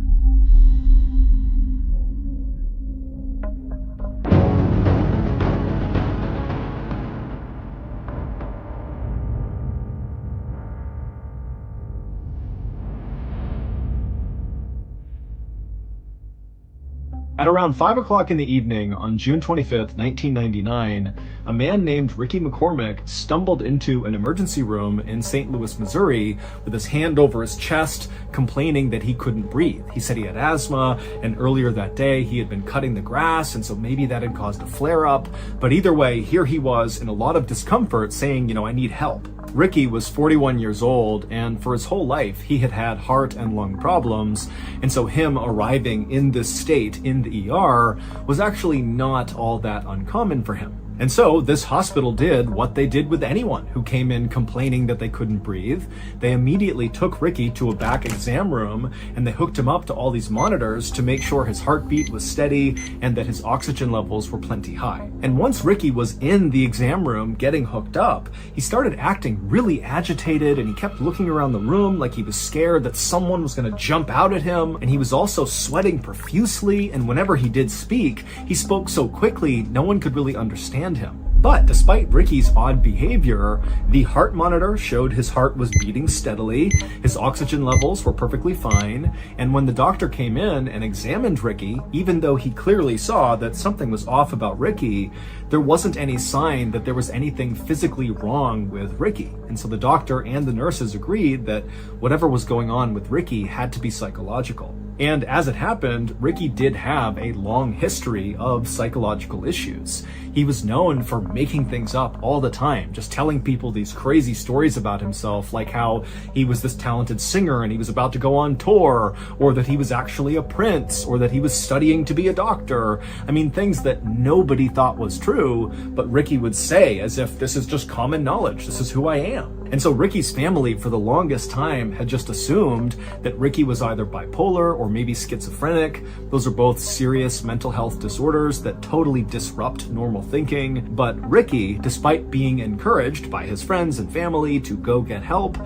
Speaker 1: At around 5 o'clock in the evening on June 25th, 1999, a man named Ricky McCormick stumbled into an emergency room in St. Louis, Missouri, with his hand over his chest, complaining that he couldn't breathe. He said he had asthma, and earlier that day he had been cutting the grass, and so maybe that had caused a flare-up. But either way, here he was in a lot of discomfort saying, I need help. Ricky was 41 years old, and for his whole life, he had had heart and lung problems, and so him arriving in this state in the ER was actually not all that uncommon for him. And so this hospital did what they did with anyone who came in complaining that they couldn't breathe. They immediately took Ricky to a back exam room and they hooked him up to all these monitors to make sure his heartbeat was steady and that his oxygen levels were plenty high. And once Ricky was in the exam room getting hooked up, he started acting really agitated and he kept looking around the room like he was scared that someone was going to jump out at him. And he was also sweating profusely, and whenever he did speak, he spoke so quickly no one could really understand him. But despite Ricky's odd behavior, the heart monitor showed his heart was beating steadily, his oxygen levels were perfectly fine, and when the doctor came in and examined Ricky, even though he clearly saw that something was off about Ricky, there wasn't any sign that there was anything physically wrong with Ricky. And so the doctor and the nurses agreed that whatever was going on with Ricky had to be psychological. And as it happened, Ricky did have a long history of psychological issues. He was known for making things up all the time, just telling people these crazy stories about himself, like how he was this talented singer and he was about to go on tour, or that he was actually a prince, or that he was studying to be a doctor. I mean, things that nobody thought was true, but Ricky would say as if this is just common knowledge, this is who I am. And so Ricky's family for the longest time had just assumed that Ricky was either bipolar or maybe schizophrenic. Those are both serious mental health disorders that totally disrupt normal thinking. But Ricky, despite being encouraged by his friends and family to go get help,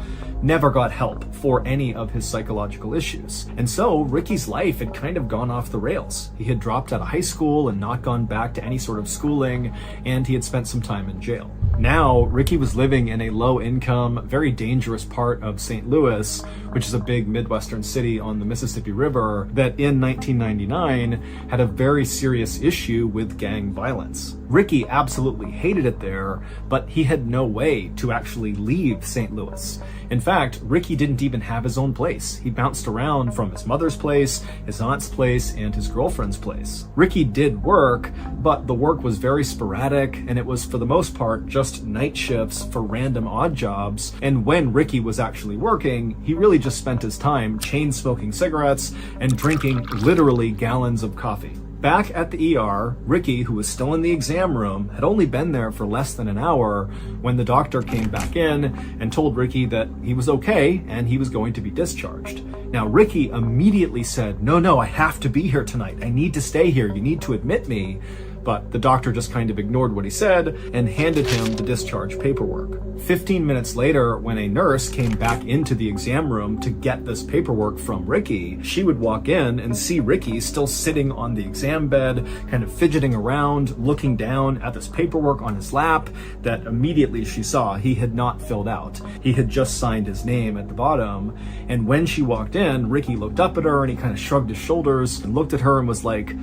Speaker 1: never got help for any of his psychological issues. And so Ricky's life had kind of gone off the rails. He had dropped out of high school and not gone back to any sort of schooling, and he had spent some time in jail. Now, Ricky was living in a low-income, very dangerous part of St. Louis, which is a big Midwestern city on the Mississippi River that in 1999 had a very serious issue with gang violence. Ricky absolutely hated it there, but he had no way to actually leave St. Louis. In fact, Ricky didn't even have his own place. He bounced around from his mother's place, his aunt's place, and his girlfriend's place. Ricky did work, but the work was very sporadic, and it was for the most part just night shifts for random odd jobs. And when Ricky was actually working, he really just spent his time chain smoking cigarettes and drinking literally gallons of coffee. Back at the ER, Ricky, who was still in the exam room, had only been there for less than an hour when the doctor came back in and told Ricky that he was okay and he was going to be discharged. Now, Ricky immediately said, no, I have to be here tonight. I need to stay here. You need to admit me. But the doctor just kind of ignored what he said and handed him the discharge paperwork. 15 minutes later, when a nurse came back into the exam room to get this paperwork from Ricky, she would walk in and see Ricky still sitting on the exam bed, kind of fidgeting around, looking down at this paperwork on his lap that immediately she saw he had not filled out. He had just signed his name at the bottom. And when she walked in, Ricky looked up at her and he kind of shrugged his shoulders and looked at her and was like,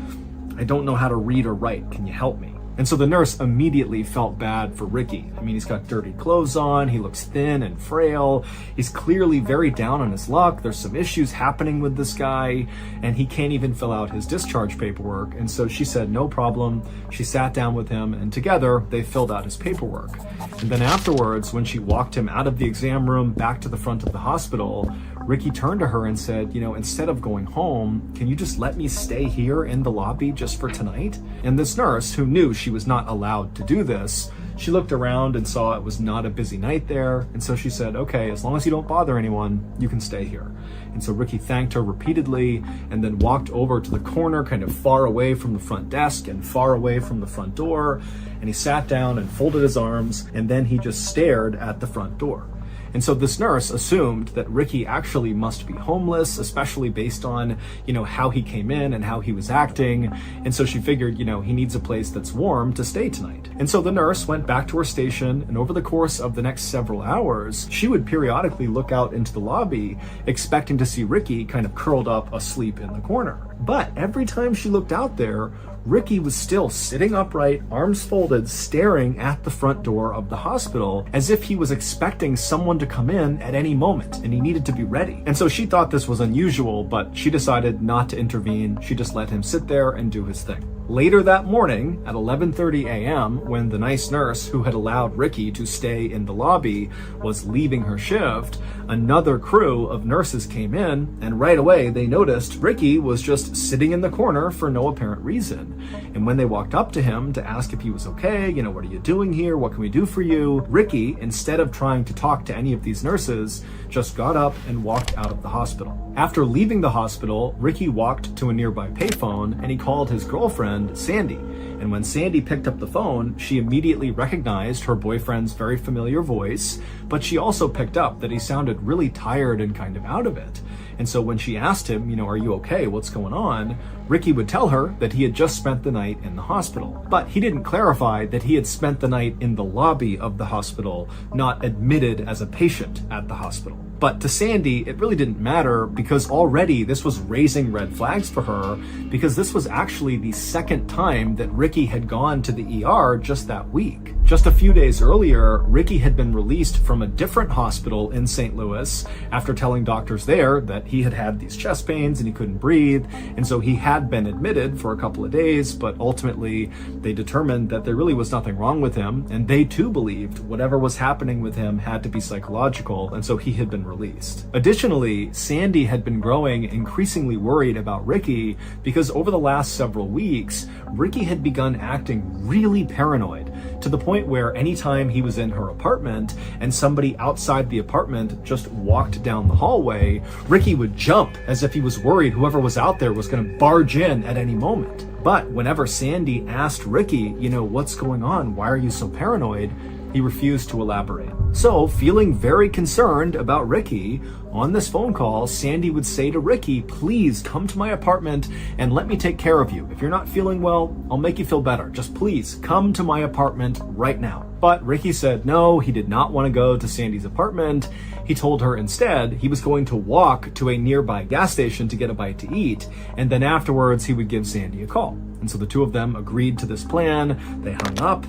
Speaker 1: I don't know how to read or write. Can you help me? And so the nurse immediately felt bad for Ricky. I mean, he's got dirty clothes on, he looks thin and frail, he's clearly very down on his luck, there's some issues happening with this guy, and he can't even fill out his discharge paperwork. And so she said, no problem. She sat down with him, and together they filled out his paperwork. And then afterwards, when she walked him out of the exam room back to the front of the hospital, Ricky turned to her and said, you know, instead of going home, can you just let me stay here in the lobby just for tonight? And this nurse, who knew she was not allowed to do this, she looked around and saw it was not a busy night there. And so she said, okay, as long as you don't bother anyone, you can stay here. And so Ricky thanked her repeatedly and then walked over to the corner, kind of far away from the front desk and far away from the front door. And he sat down and folded his arms, and then he just stared at the front door. And so this nurse assumed that Ricky actually must be homeless, especially based on, you know, how he came in and how he was acting. And so she figured, you know, he needs a place that's warm to stay tonight. And so the nurse went back to her station, and over the course of the next several hours, she would periodically look out into the lobby, expecting to see Ricky kind of curled up asleep in the corner. But every time she looked out there, Ricky was still sitting upright, arms folded, staring at the front door of the hospital as if he was expecting someone to come in at any moment and he needed to be ready. And so she thought this was unusual, but she decided not to intervene. She just let him sit there and do his thing. Later that morning at 11:30 a.m., when the nice nurse who had allowed Ricky to stay in the lobby was leaving her shift, another crew of nurses came in, and right away they noticed Ricky was just sitting in the corner for no apparent reason. And when they walked up to him to ask if he was okay, you know, what are you doing here? What can we do for you? Ricky, instead of trying to talk to any of these nurses, just got up and walked out of the hospital. After leaving the hospital, Ricky walked to a nearby payphone and he called his girlfriend, Sandy. And when Sandy picked up the phone, she immediately recognized her boyfriend's very familiar voice, but she also picked up that he sounded really tired and kind of out of it. And so when she asked him, you know, are you okay? What's going on? Ricky would tell her that he had just spent the night in the hospital. But he didn't clarify that he had spent the night in the lobby of the hospital, not admitted as a patient at the hospital. But to Sandy, it really didn't matter because already this was raising red flags for her, because this was actually the second time that Ricky had gone to the ER just that week. Just a few days earlier, Ricky had been released from a different hospital in St. Louis after telling doctors there that he had had these chest pains and he couldn't breathe. And so he had been admitted for a couple of days, but ultimately they determined that there really was nothing wrong with him. And they too believed whatever was happening with him had to be psychological. And so he had been released. Additionally, Sandy had been growing increasingly worried about Ricky because over the last several weeks, Ricky had begun acting really paranoid, to the point where anytime he was in her apartment and somebody outside the apartment just walked down the hallway, Ricky would jump as if he was worried whoever was out there was going to barge in at any moment. But whenever Sandy asked Ricky, you know, what's going on? Why are you so paranoid? He refused to elaborate. So, feeling very concerned about Ricky, on this phone call, Sandy would say to Ricky, please come to my apartment and let me take care of you. If you're not feeling well, I'll make you feel better. Just please come to my apartment right now. But Ricky said no, he did not want to go to Sandy's apartment. He told her instead he was going to walk to a nearby gas station to get a bite to eat, and then afterwards he would give Sandy a call. And so the two of them agreed to this plan. They hung up.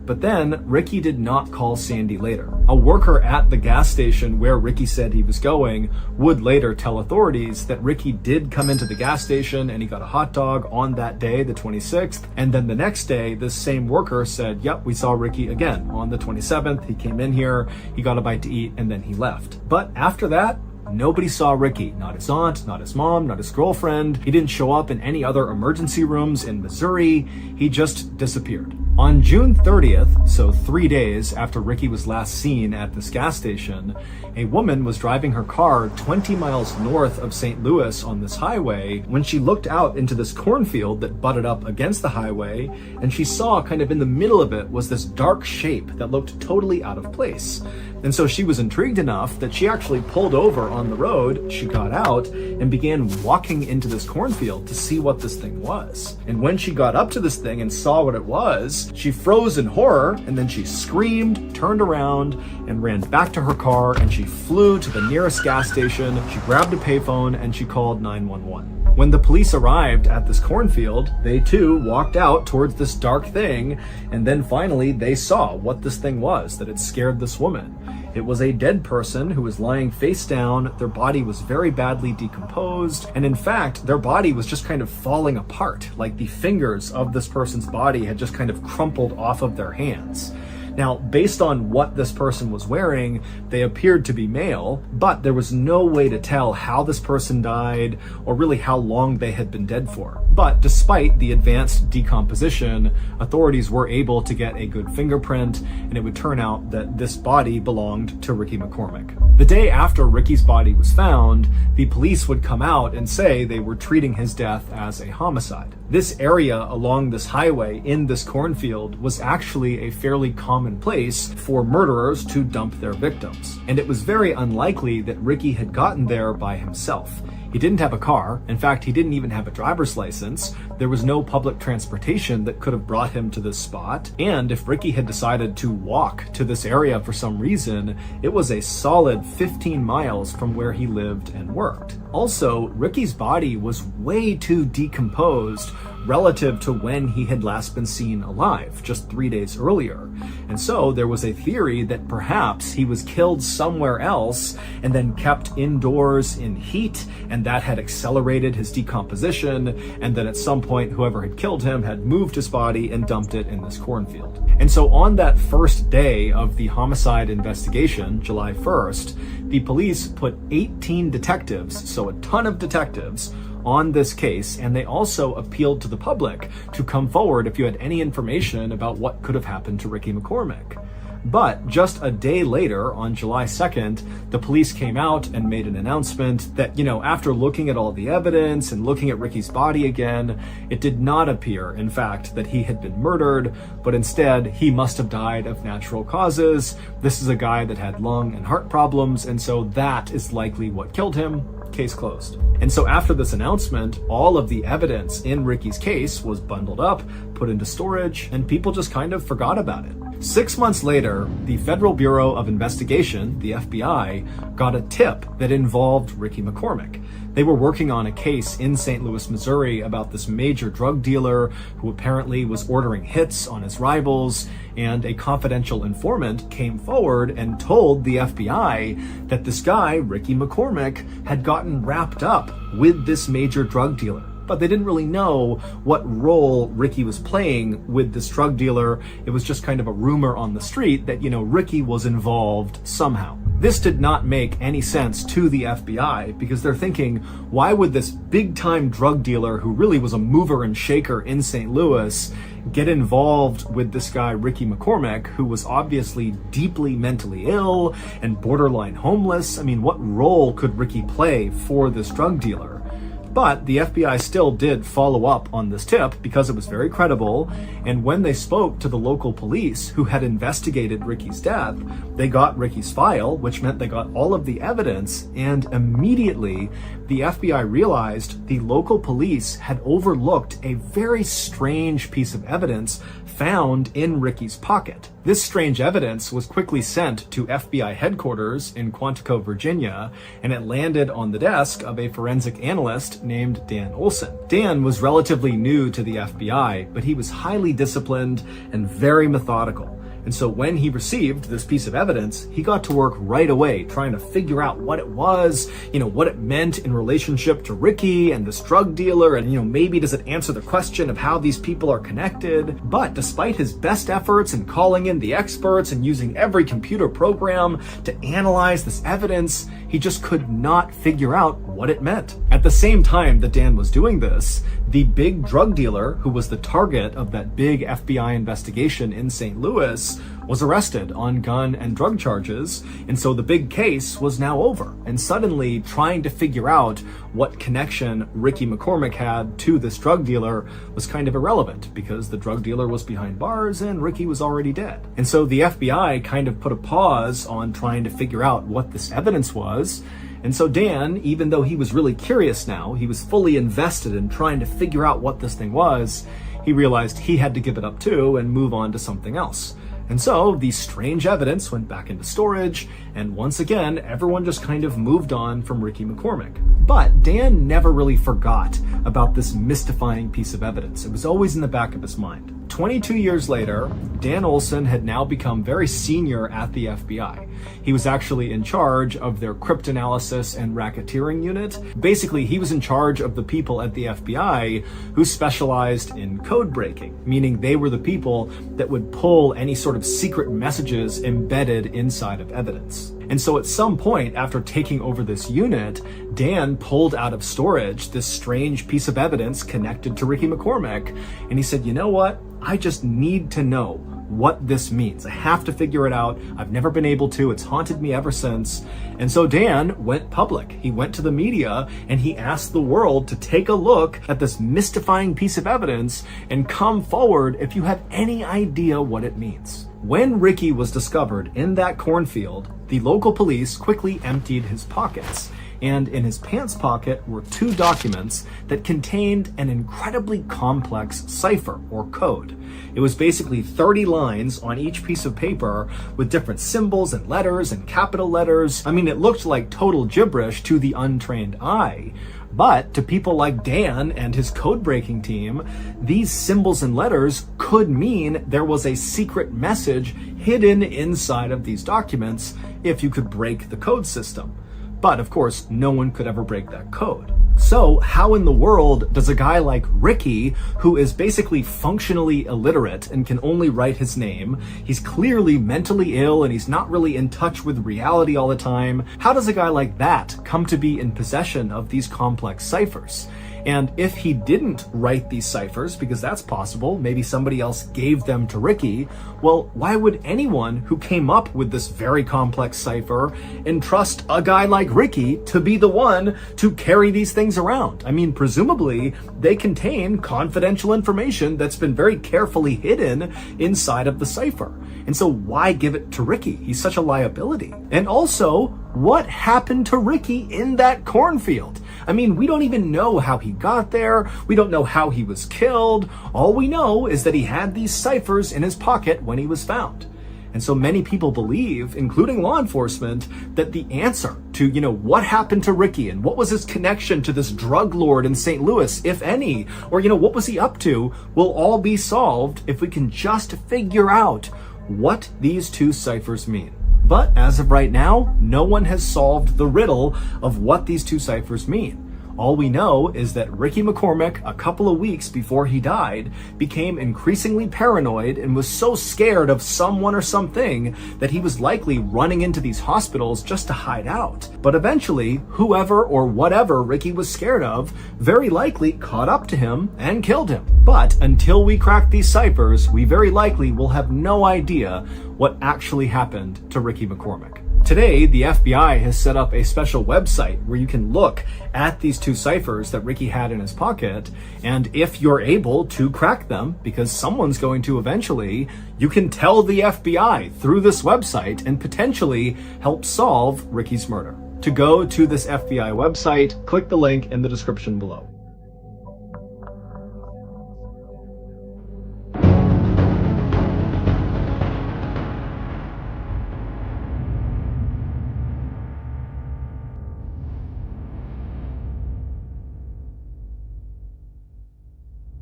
Speaker 1: But then Ricky did not call Sandy later. A worker at the gas station where Ricky said he was going would later tell authorities that Ricky did come into the gas station and he got a hot dog on that day, the 26th. And then the next day, this same worker said, yep, we saw Ricky again on the 27th. He came in here, he got a bite to eat, and then he left. But after that, nobody saw Ricky. Not his aunt, not his mom, not his girlfriend. He didn't show up in any other emergency rooms in Missouri. He just disappeared. On June 30th, so 3 days after Ricky was last seen at this gas station, a woman was driving her car 20 miles north of St. Louis on this highway when she looked out into this cornfield that butted up against the highway, and she saw kind of in the middle of it was this dark shape that looked totally out of place. And so she was intrigued enough that she actually pulled over on the road. She got out and began walking into this cornfield to see what this thing was. And when she got up to this thing and saw what it was, she froze in horror, and then she screamed, turned around, and ran back to her car, and she flew to the nearest gas station. She grabbed a payphone and she called 911. When the police arrived at this cornfield, they too walked out towards this dark thing, and then finally they saw what this thing was that had scared this woman. It was a dead person who was lying face down. Their body was very badly decomposed, and in fact, their body was just kind of falling apart, like the fingers of this person's body had just kind of crumpled off of their hands. Now, based on what this person was wearing, they appeared to be male, but there was no way to tell how this person died or really how long they had been dead for. But despite the advanced decomposition, authorities were able to get a good fingerprint, and it would turn out that this body belonged to Ricky McCormick. The day after Ricky's body was found, the police would come out and say they were treating his death as a homicide. This area along this highway in this cornfield was actually a fairly common place for murderers to dump their victims, and it was very unlikely that Ricky had gotten there by himself. He didn't have a car. In fact, he didn't even have a driver's license. There was no public transportation that could have brought him to this spot. And if Ricky had decided to walk to this area for some reason, it was a solid 15 miles from where he lived and worked. Also, Ricky's body was way too decomposed relative to when he had last been seen alive, just 3 days earlier. And so there was a theory that perhaps he was killed somewhere else and then kept indoors in heat, and that had accelerated his decomposition, and that at some point whoever had killed him had moved his body and dumped it in this cornfield. And so on that first day of the homicide investigation, July 1st, the police put 18 detectives, so a ton of detectives, on this case, and they also appealed to the public to come forward if you had any information about what could have happened to Ricky McCormick. But just a day later, on July 2nd, the police came out and made an announcement that, after looking at all the evidence and looking at Ricky's body again, it did not appear, in fact, that he had been murdered, but instead he must have died of natural causes. This is a guy that had lung and heart problems, and so that is likely what killed him. Case closed. And so after this announcement, all of the evidence in Ricky's case was bundled up, put into storage, and people just kind of forgot about it. 6 months later, the Federal Bureau of Investigation, the FBI, got a tip that involved Ricky McCormick. They were working on a case in St. Louis, Missouri about this major drug dealer who apparently was ordering hits on his rivals, and a confidential informant came forward and told the FBI that this guy, Ricky McCormick, had gotten wrapped up with this major drug dealer. But they didn't really know what role Ricky was playing with this drug dealer. It was just kind of a rumor on the street that, Ricky was involved somehow. This did not make any sense to the FBI because they're thinking, why would this big-time drug dealer who really was a mover and shaker in St. Louis get involved with this guy, Ricky McCormick, who was obviously deeply mentally ill and borderline homeless? I mean, what role could Ricky play for this drug dealer? But the FBI still did follow up on this tip because it was very credible, and when they spoke to the local police who had investigated Ricky's death, they got Ricky's file, which meant they got all of the evidence, and immediately the FBI realized the local police had overlooked a very strange piece of evidence found in Ricky's pocket. This strange evidence was quickly sent to FBI headquarters in Quantico, Virginia, and it landed on the desk of a forensic analyst named Dan Olson. Dan was relatively new to the FBI, but he was highly disciplined and very methodical. And so when he received this piece of evidence, he got to work right away trying to figure out what it was, what it meant in relationship to Ricky and this drug dealer, and maybe does it answer the question of how these people are connected. But despite his best efforts in calling in the experts and using every computer program to analyze this evidence, he just could not figure out what it meant. At the same time that Dan was doing this, the big drug dealer who was the target of that big FBI investigation in St. Louis was arrested on gun and drug charges, and so the big case was now over. And suddenly, trying to figure out what connection Ricky McCormick had to this drug dealer was kind of irrelevant because the drug dealer was behind bars and Ricky was already dead. And so the FBI kind of put a pause on trying to figure out what this evidence was. And so Dan, even though he was really curious now, he was fully invested in trying to figure out what this thing was, he realized he had to give it up too and move on to something else. And so the strange evidence went back into storage, and once again, everyone just kind of moved on from Ricky McCormick. But Dan never really forgot about this mystifying piece of evidence. It was always in the back of his mind. 22 years later, Dan Olson had now become very senior at the FBI. He was actually in charge of their cryptanalysis and racketeering unit. Basically, he was in charge of the people at the FBI who specialized in code breaking, meaning they were the people that would pull any sort of secret messages embedded inside of evidence. And so at some point after taking over this unit, Dan pulled out of storage this strange piece of evidence connected to Ricky McCormick. And he said, you know what? I just need to know what this means. I have to figure it out. I've never been able to. It's haunted me ever since. And so Dan went public. He went to the media and he asked the world to take a look at this mystifying piece of evidence and come forward if you have any idea what it means. When Ricky was discovered in that cornfield, the local police quickly emptied his pockets. And in his pants pocket were 2 documents that contained an incredibly complex cipher or code. It was basically 30 lines on each piece of paper with different symbols and letters and capital letters. I mean, it looked like total gibberish to the untrained eye. But to people like Dan and his code-breaking team, these symbols and letters could mean there was a secret message hidden inside of these documents if you could break the code system. But of course, no one could ever break that code. So how in the world does a guy like Ricky, who is basically functionally illiterate and can only write his name, he's clearly mentally ill and he's not really in touch with reality all the time, how does a guy like that come to be in possession of these complex ciphers? And if he didn't write these ciphers, because that's possible, maybe somebody else gave them to Ricky, well, why would anyone who came up with this very complex cipher entrust a guy like Ricky to be the one to carry these things around? I mean, presumably, they contain confidential information that's been very carefully hidden inside of the cipher. And so why give it to Ricky? He's such a liability. And also, what happened to Ricky in that cornfield? I mean, we don't even know how he got there. We don't know how he was killed. All we know is that he had these ciphers in his pocket when he was found. And so many people believe, including law enforcement, that the answer to, what happened to Ricky and what was his connection to this drug lord in St. Louis, if any, or, what was he up to, will all be solved if we can just figure out what these 2 ciphers mean. But as of right now, no one has solved the riddle of what these 2 ciphers mean. All we know is that Ricky McCormick, a couple of weeks before he died, became increasingly paranoid and was so scared of someone or something that he was likely running into these hospitals just to hide out. But eventually, whoever or whatever Ricky was scared of very likely caught up to him and killed him. But until we crack these ciphers, we very likely will have no idea what actually happened to Ricky McCormick. Today, the FBI has set up a special website where you can look at these 2 ciphers that Ricky had in his pocket, and if you're able to crack them, because someone's going to eventually, you can tell the FBI through this website and potentially help solve Ricky's murder. To go to this FBI website, click the link in the description below.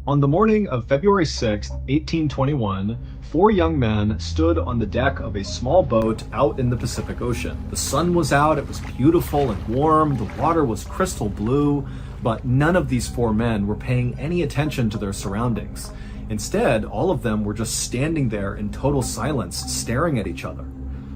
Speaker 1: On the morning of February 6, 1821, 4 young men stood on the deck of a small boat out in the Pacific Ocean. The sun was out, it was beautiful and warm, the water was crystal blue, but none of these 4 men were paying any attention to their surroundings. Instead, all of them were just standing there in total silence, staring at each other.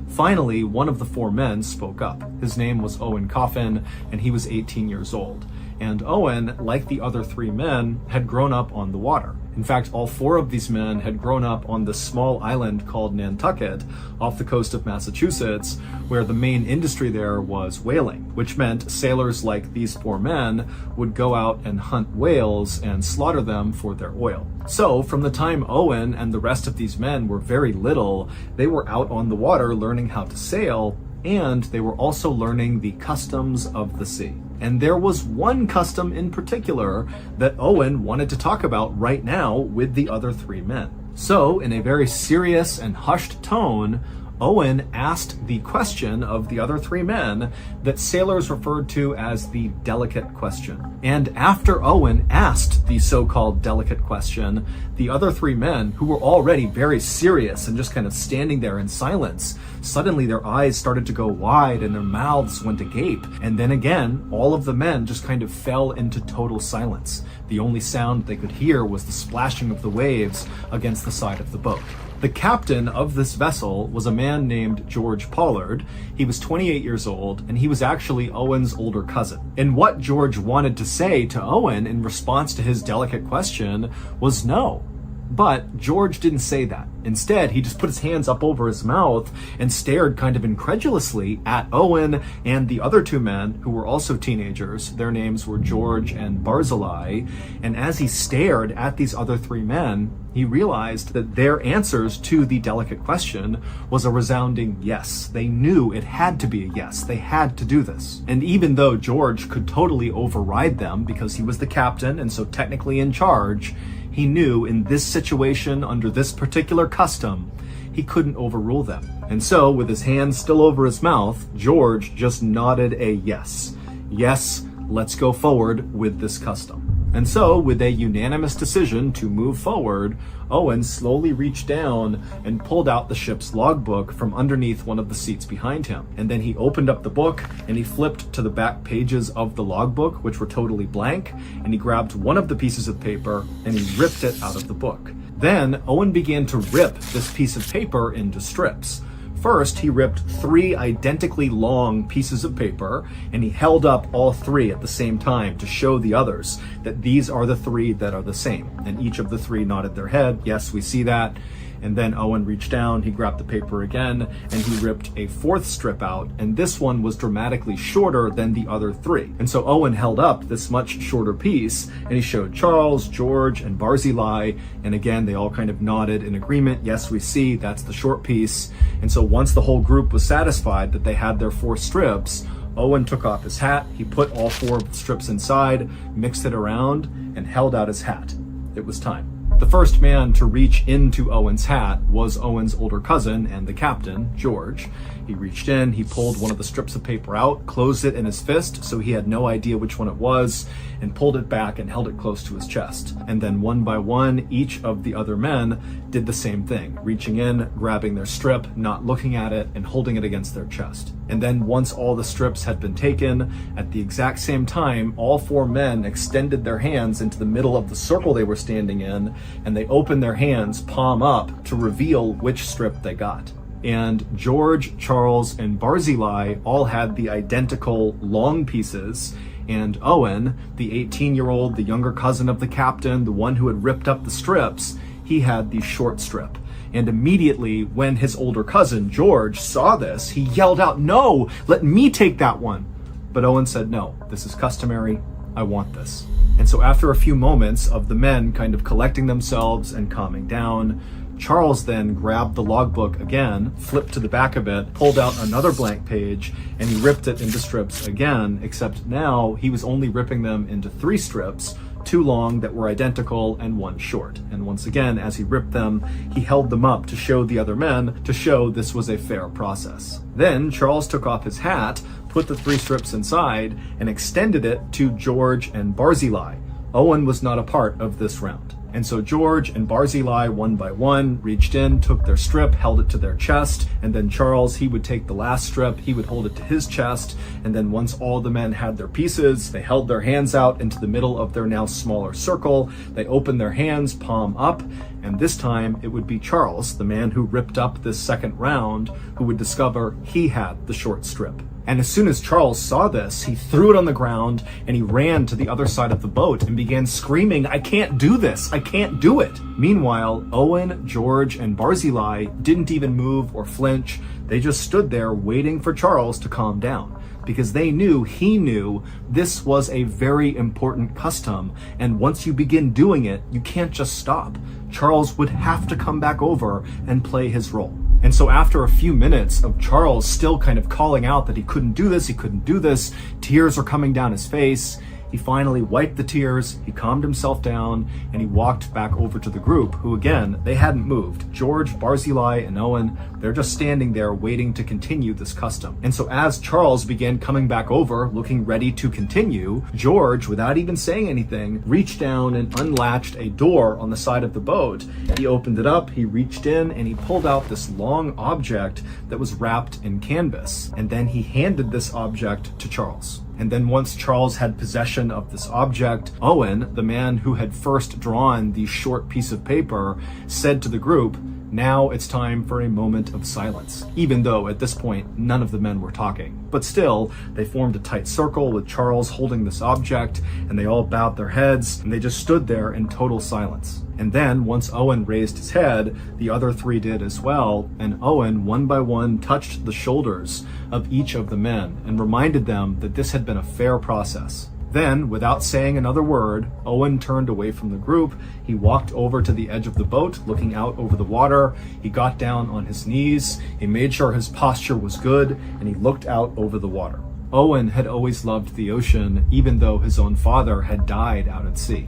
Speaker 1: Finally, one of the 4 men spoke up. His name was Owen Coffin, and he was 18 years old. And Owen, like the other 3 men, had grown up on the water. In fact, all 4 of these men had grown up on this small island called Nantucket off the coast of Massachusetts, where the main industry there was whaling, which meant sailors like these 4 men would go out and hunt whales and slaughter them for their oil. So from the time Owen and the rest of these men were very little, they were out on the water learning how to sail, and they were also learning the customs of the sea. And there was one custom in particular that Owen wanted to talk about right now with the other 3 men. So, in a very serious and hushed tone, Owen asked the question of the other three men that sailors referred to as the delicate question. And after Owen asked the so-called delicate question, the other three men, who were already very serious and just kind of standing there in silence, suddenly their eyes started to go wide and their mouths went agape. And then again, all of the men just kind of fell into total silence. The only sound they could hear was the splashing of the waves against the side of the boat. The captain of this vessel was a man named George Pollard. He was 28 years old, and he was actually Owen's older cousin. And what George wanted to say to Owen in response to his delicate question was no. But George didn't say that. Instead, he just put his hands up over his mouth and stared kind of incredulously at Owen and the other two men who were also teenagers. Their names were George and Barzillai. And as he stared at these other three men, he realized that their answers to the delicate question was a resounding yes. They knew it had to be a yes. They had to do this. And even though George could totally override them because he was the captain and so technically in charge, he knew in this situation, under this particular custom, he couldn't overrule them. And so, with his hands still over his mouth, George just nodded a yes. Yes, let's go forward with this custom. And so, with a unanimous decision to move forward, Owen slowly reached down and pulled out the ship's logbook from underneath one of the seats behind him. And then he opened up the book and he flipped to the back pages of the logbook, which were totally blank, and he grabbed one of the pieces of paper and he ripped it out of the book. Then Owen began to rip this piece of paper into strips. First, he ripped 3 identically long pieces of paper, and he held up all 3 at the same time to show the others that these are the 3 that are the same. And each of the 3 nodded their head, yes, we see that. And then Owen reached down, he grabbed the paper again, and he ripped a 4th strip out, and this one was dramatically shorter than the other 3. And so Owen held up this much shorter piece, and he showed Charles, George, and Barzillai, and again, they all kind of nodded in agreement, yes, we see, that's the short piece. And so once the whole group was satisfied that they had their 4 strips, Owen took off his hat, he put all 4 strips inside, mixed it around, and held out his hat. It was time. The first man to reach into Owen's hat was Owen's older cousin and the captain, George. He reached in, he pulled one of the strips of paper out, closed it in his fist so he had no idea which one it was, and pulled it back and held it close to his chest. And then one by one, each of the other men did the same thing, reaching in, grabbing their strip, not looking at it, and holding it against their chest. And then once all the strips had been taken, at the exact same time, all 4 men extended their hands into the middle of the circle they were standing in, and they opened their hands palm up to reveal which strip they got. And George, Charles, and Barzillai all had the identical long pieces, and Owen, the 18-year-old, the younger cousin of the captain, the one who had ripped up the strips, he had the short strip. And immediately when his older cousin, George, saw this, he yelled out, "No, let me take that one." But Owen said, "No, this is customary, I want this." And so after a few moments of the men kind of collecting themselves and calming down, Charles then grabbed the logbook again, flipped to the back of it, pulled out another blank page, and he ripped it into strips again, except now he was only ripping them into 3 strips, 2 long that were identical and 1 short. And once again, as he ripped them, he held them up to show the other men, to show this was a fair process. Then Charles took off his hat, put the 3 strips inside, and extended it to George and Barzillai. Owen was not a part of this round. And so George and Barzillai, one by one, reached in, took their strip, held it to their chest, and then Charles, he would take the last strip, he would hold it to his chest, and then once all the men had their pieces, they held their hands out into the middle of their now smaller circle, they opened their hands, palm up, and this time it would be Charles, the man who ripped up this second round, who would discover he had the short strip. And as soon as Charles saw this, he threw it on the ground and he ran to the other side of the boat and began screaming, "I can't do this, I can't do it." Meanwhile, Owen, George, and Barzillai didn't even move or flinch. They just stood there waiting for Charles to calm down, because they knew he knew this was a very important custom, and once you begin doing it, you can't just stop. Charles would have to come back over and play his role. And so after a few minutes of Charles still kind of calling out that he couldn't do this, tears are coming down his face, he finally wiped the tears, he calmed himself down, and he walked back over to the group, who again, they hadn't moved. George, Barzillai, and Owen, they're just standing there waiting to continue this custom. And so as Charles began coming back over, looking ready to continue, George, without even saying anything, reached down and unlatched a door on the side of the boat. He opened it up, he reached in, and he pulled out this long object that was wrapped in canvas. And then he handed this object to Charles. And then once Charles had possession of this object, Owen, the man who had first drawn the short piece of paper, said to the group, "Now it's time for a moment of silence," even though at this point none of the men were talking. But still, they formed a tight circle with Charles holding this object, and they all bowed their heads, and they just stood there in total silence. And then, once Owen raised his head, the other three did as well, and Owen, one by one, touched the shoulders of each of the men and reminded them that this had been a fair process. Then, without saying another word, Owen turned away from the group. He walked over to the edge of the boat, looking out over the water. He got down on his knees. He made sure his posture was good, and he looked out over the water. Owen had always loved the ocean, even though his own father had died out at sea.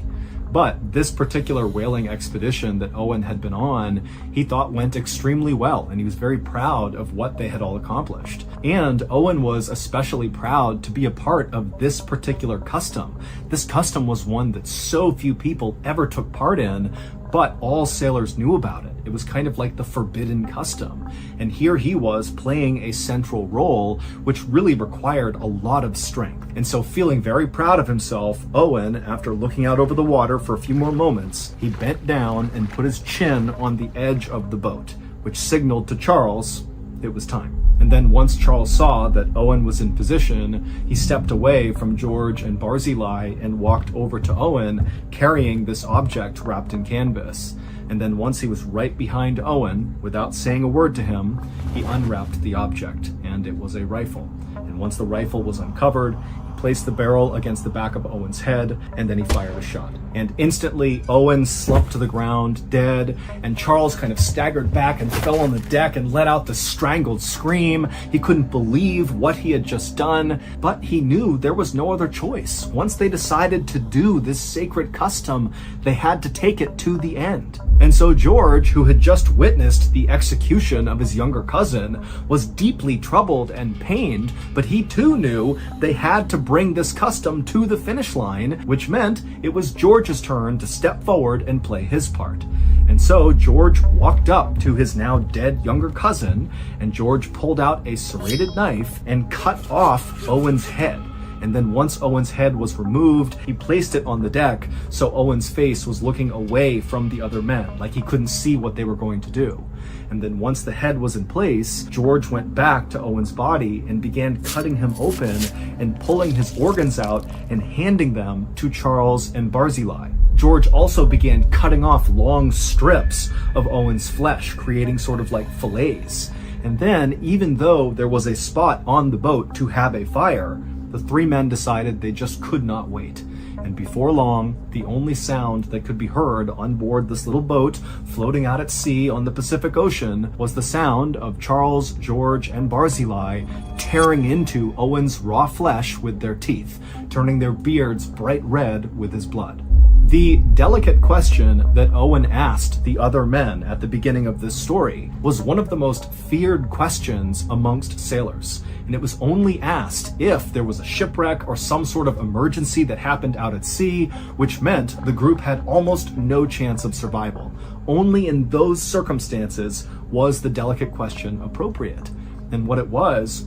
Speaker 1: But this particular whaling expedition that Owen had been on, he thought went extremely well, and he was very proud of what they had all accomplished. And Owen was especially proud to be a part of this particular custom. This custom was one that so few people ever took part in, but all sailors knew about it. It was kind of like the forbidden custom. And here he was playing a central role, which really required a lot of strength. And so, feeling very proud of himself, Owen, after looking out over the water for a few more moments, he bent down and put his chin on the edge of the boat, which signaled to Charles it was time. And then once Charles saw that Owen was in position, he stepped away from George and Barzillai and walked over to Owen, carrying this object wrapped in canvas. And then once he was right behind Owen, without saying a word to him, he unwrapped the object, and it was a rifle. And once the rifle was uncovered, he placed the barrel against the back of Owen's head, and then he fired a shot. And instantly, Owen slumped to the ground, dead, and Charles kind of staggered back and fell on the deck and let out this strangled scream. He couldn't believe what he had just done, but he knew there was no other choice. Once they decided to do this sacred custom, they had to take it to the end. And so George, who had just witnessed the execution of his younger cousin, was deeply troubled and pained, but he too knew they had to bring this custom to the finish line, which meant it was George's turn to step forward and play his part. And so George walked up to his now dead younger cousin, and George pulled out a serrated knife and cut off Owen's head. And then once Owen's head was removed, he placed it on the deck so Owen's face was looking away from the other men, like he couldn't see what they were going to do. And then once the head was in place, George went back to Owen's body and began cutting him open and pulling his organs out and handing them to Charles and Barzillai. George also began cutting off long strips of Owen's flesh, creating sort of like fillets. And then, even though there was a spot on the boat to have a fire, the three men decided they just could not wait. And before long, the only sound that could be heard on board this little boat floating out at sea on the Pacific Ocean was the sound of Charles, George, and Barzillai tearing into Owen's raw flesh with their teeth, turning their beards bright red with his blood. The delicate question that Owen asked the other men at the beginning of this story was one of the most feared questions amongst sailors, and it was only asked if there was a shipwreck or some sort of emergency that happened out at sea, which meant the group had almost no chance of survival. Only in those circumstances was the delicate question appropriate. And what it was,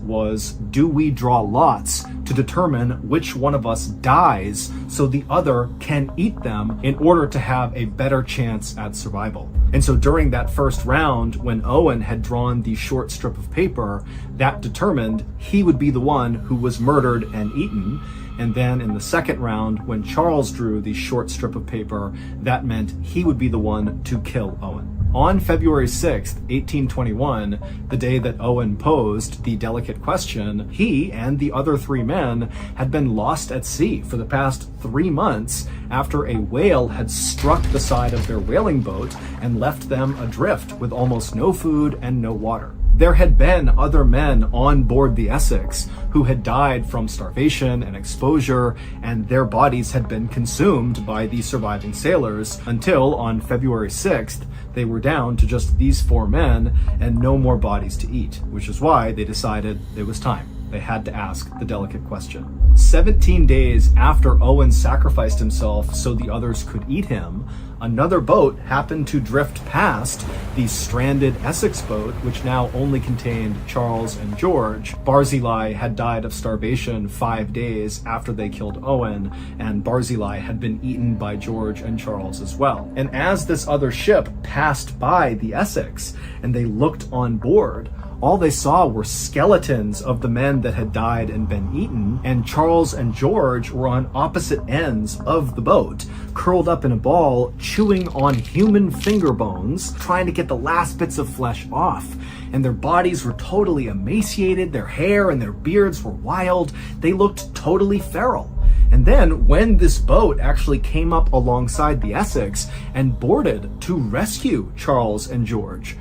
Speaker 1: do we draw lots to determine which one of us dies so the other can eat them in order to have a better chance at survival? And so during that first round, when Owen had drawn the short strip of paper, that determined he would be the one who was murdered and eaten. And then in the second round, when Charles drew the short strip of paper, that meant he would be the one to kill Owen. On February 6th, 1821, the day that Owen posed the delicate question, he and the other three men had been lost at sea for the past 3 months after a whale had struck the side of their whaling boat and left them adrift with almost no food and no water. There had been other men on board the Essex who had died from starvation and exposure, and their bodies had been consumed by the surviving sailors until on February 6th, they were down to just these 4 men and no more bodies to eat, which is why they decided it was time. They had to ask the delicate question. 17 days after Owen sacrificed himself so the others could eat him, another boat happened to drift past the stranded Essex boat, which now only contained Charles and George. Barzillai had died of starvation 5 days after they killed Owen, and Barzillai had been eaten by George and Charles as well. And as this other ship passed by the Essex and they looked on board, all they saw were skeletons of the men that had died and been eaten, and Charles and George were on opposite ends of the boat, curled up in a ball, chewing on human finger bones, trying to get the last bits of flesh off. And their bodies were totally emaciated, their hair and their beards were wild, they looked totally feral. And then when this boat actually came up alongside the Essex and boarded to rescue Charles and George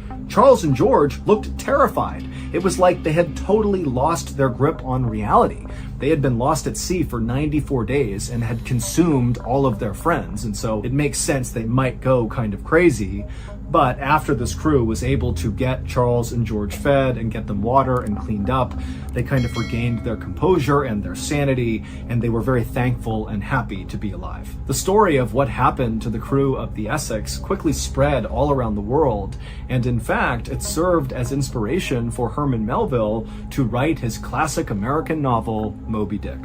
Speaker 1: looked terrified. It was like they had totally lost their grip on reality. They had been lost at sea for 94 days and had consumed all of their friends, and so it makes sense they might go kind of crazy. But after this crew was able to get Charles and George fed and get them water and cleaned up, they kind of regained their composure and their sanity, and they were very thankful and happy to be alive. The story of what happened to the crew of the Essex quickly spread all around the world, and in fact, it served as inspiration for Herman Melville to write his classic American novel, Moby Dick.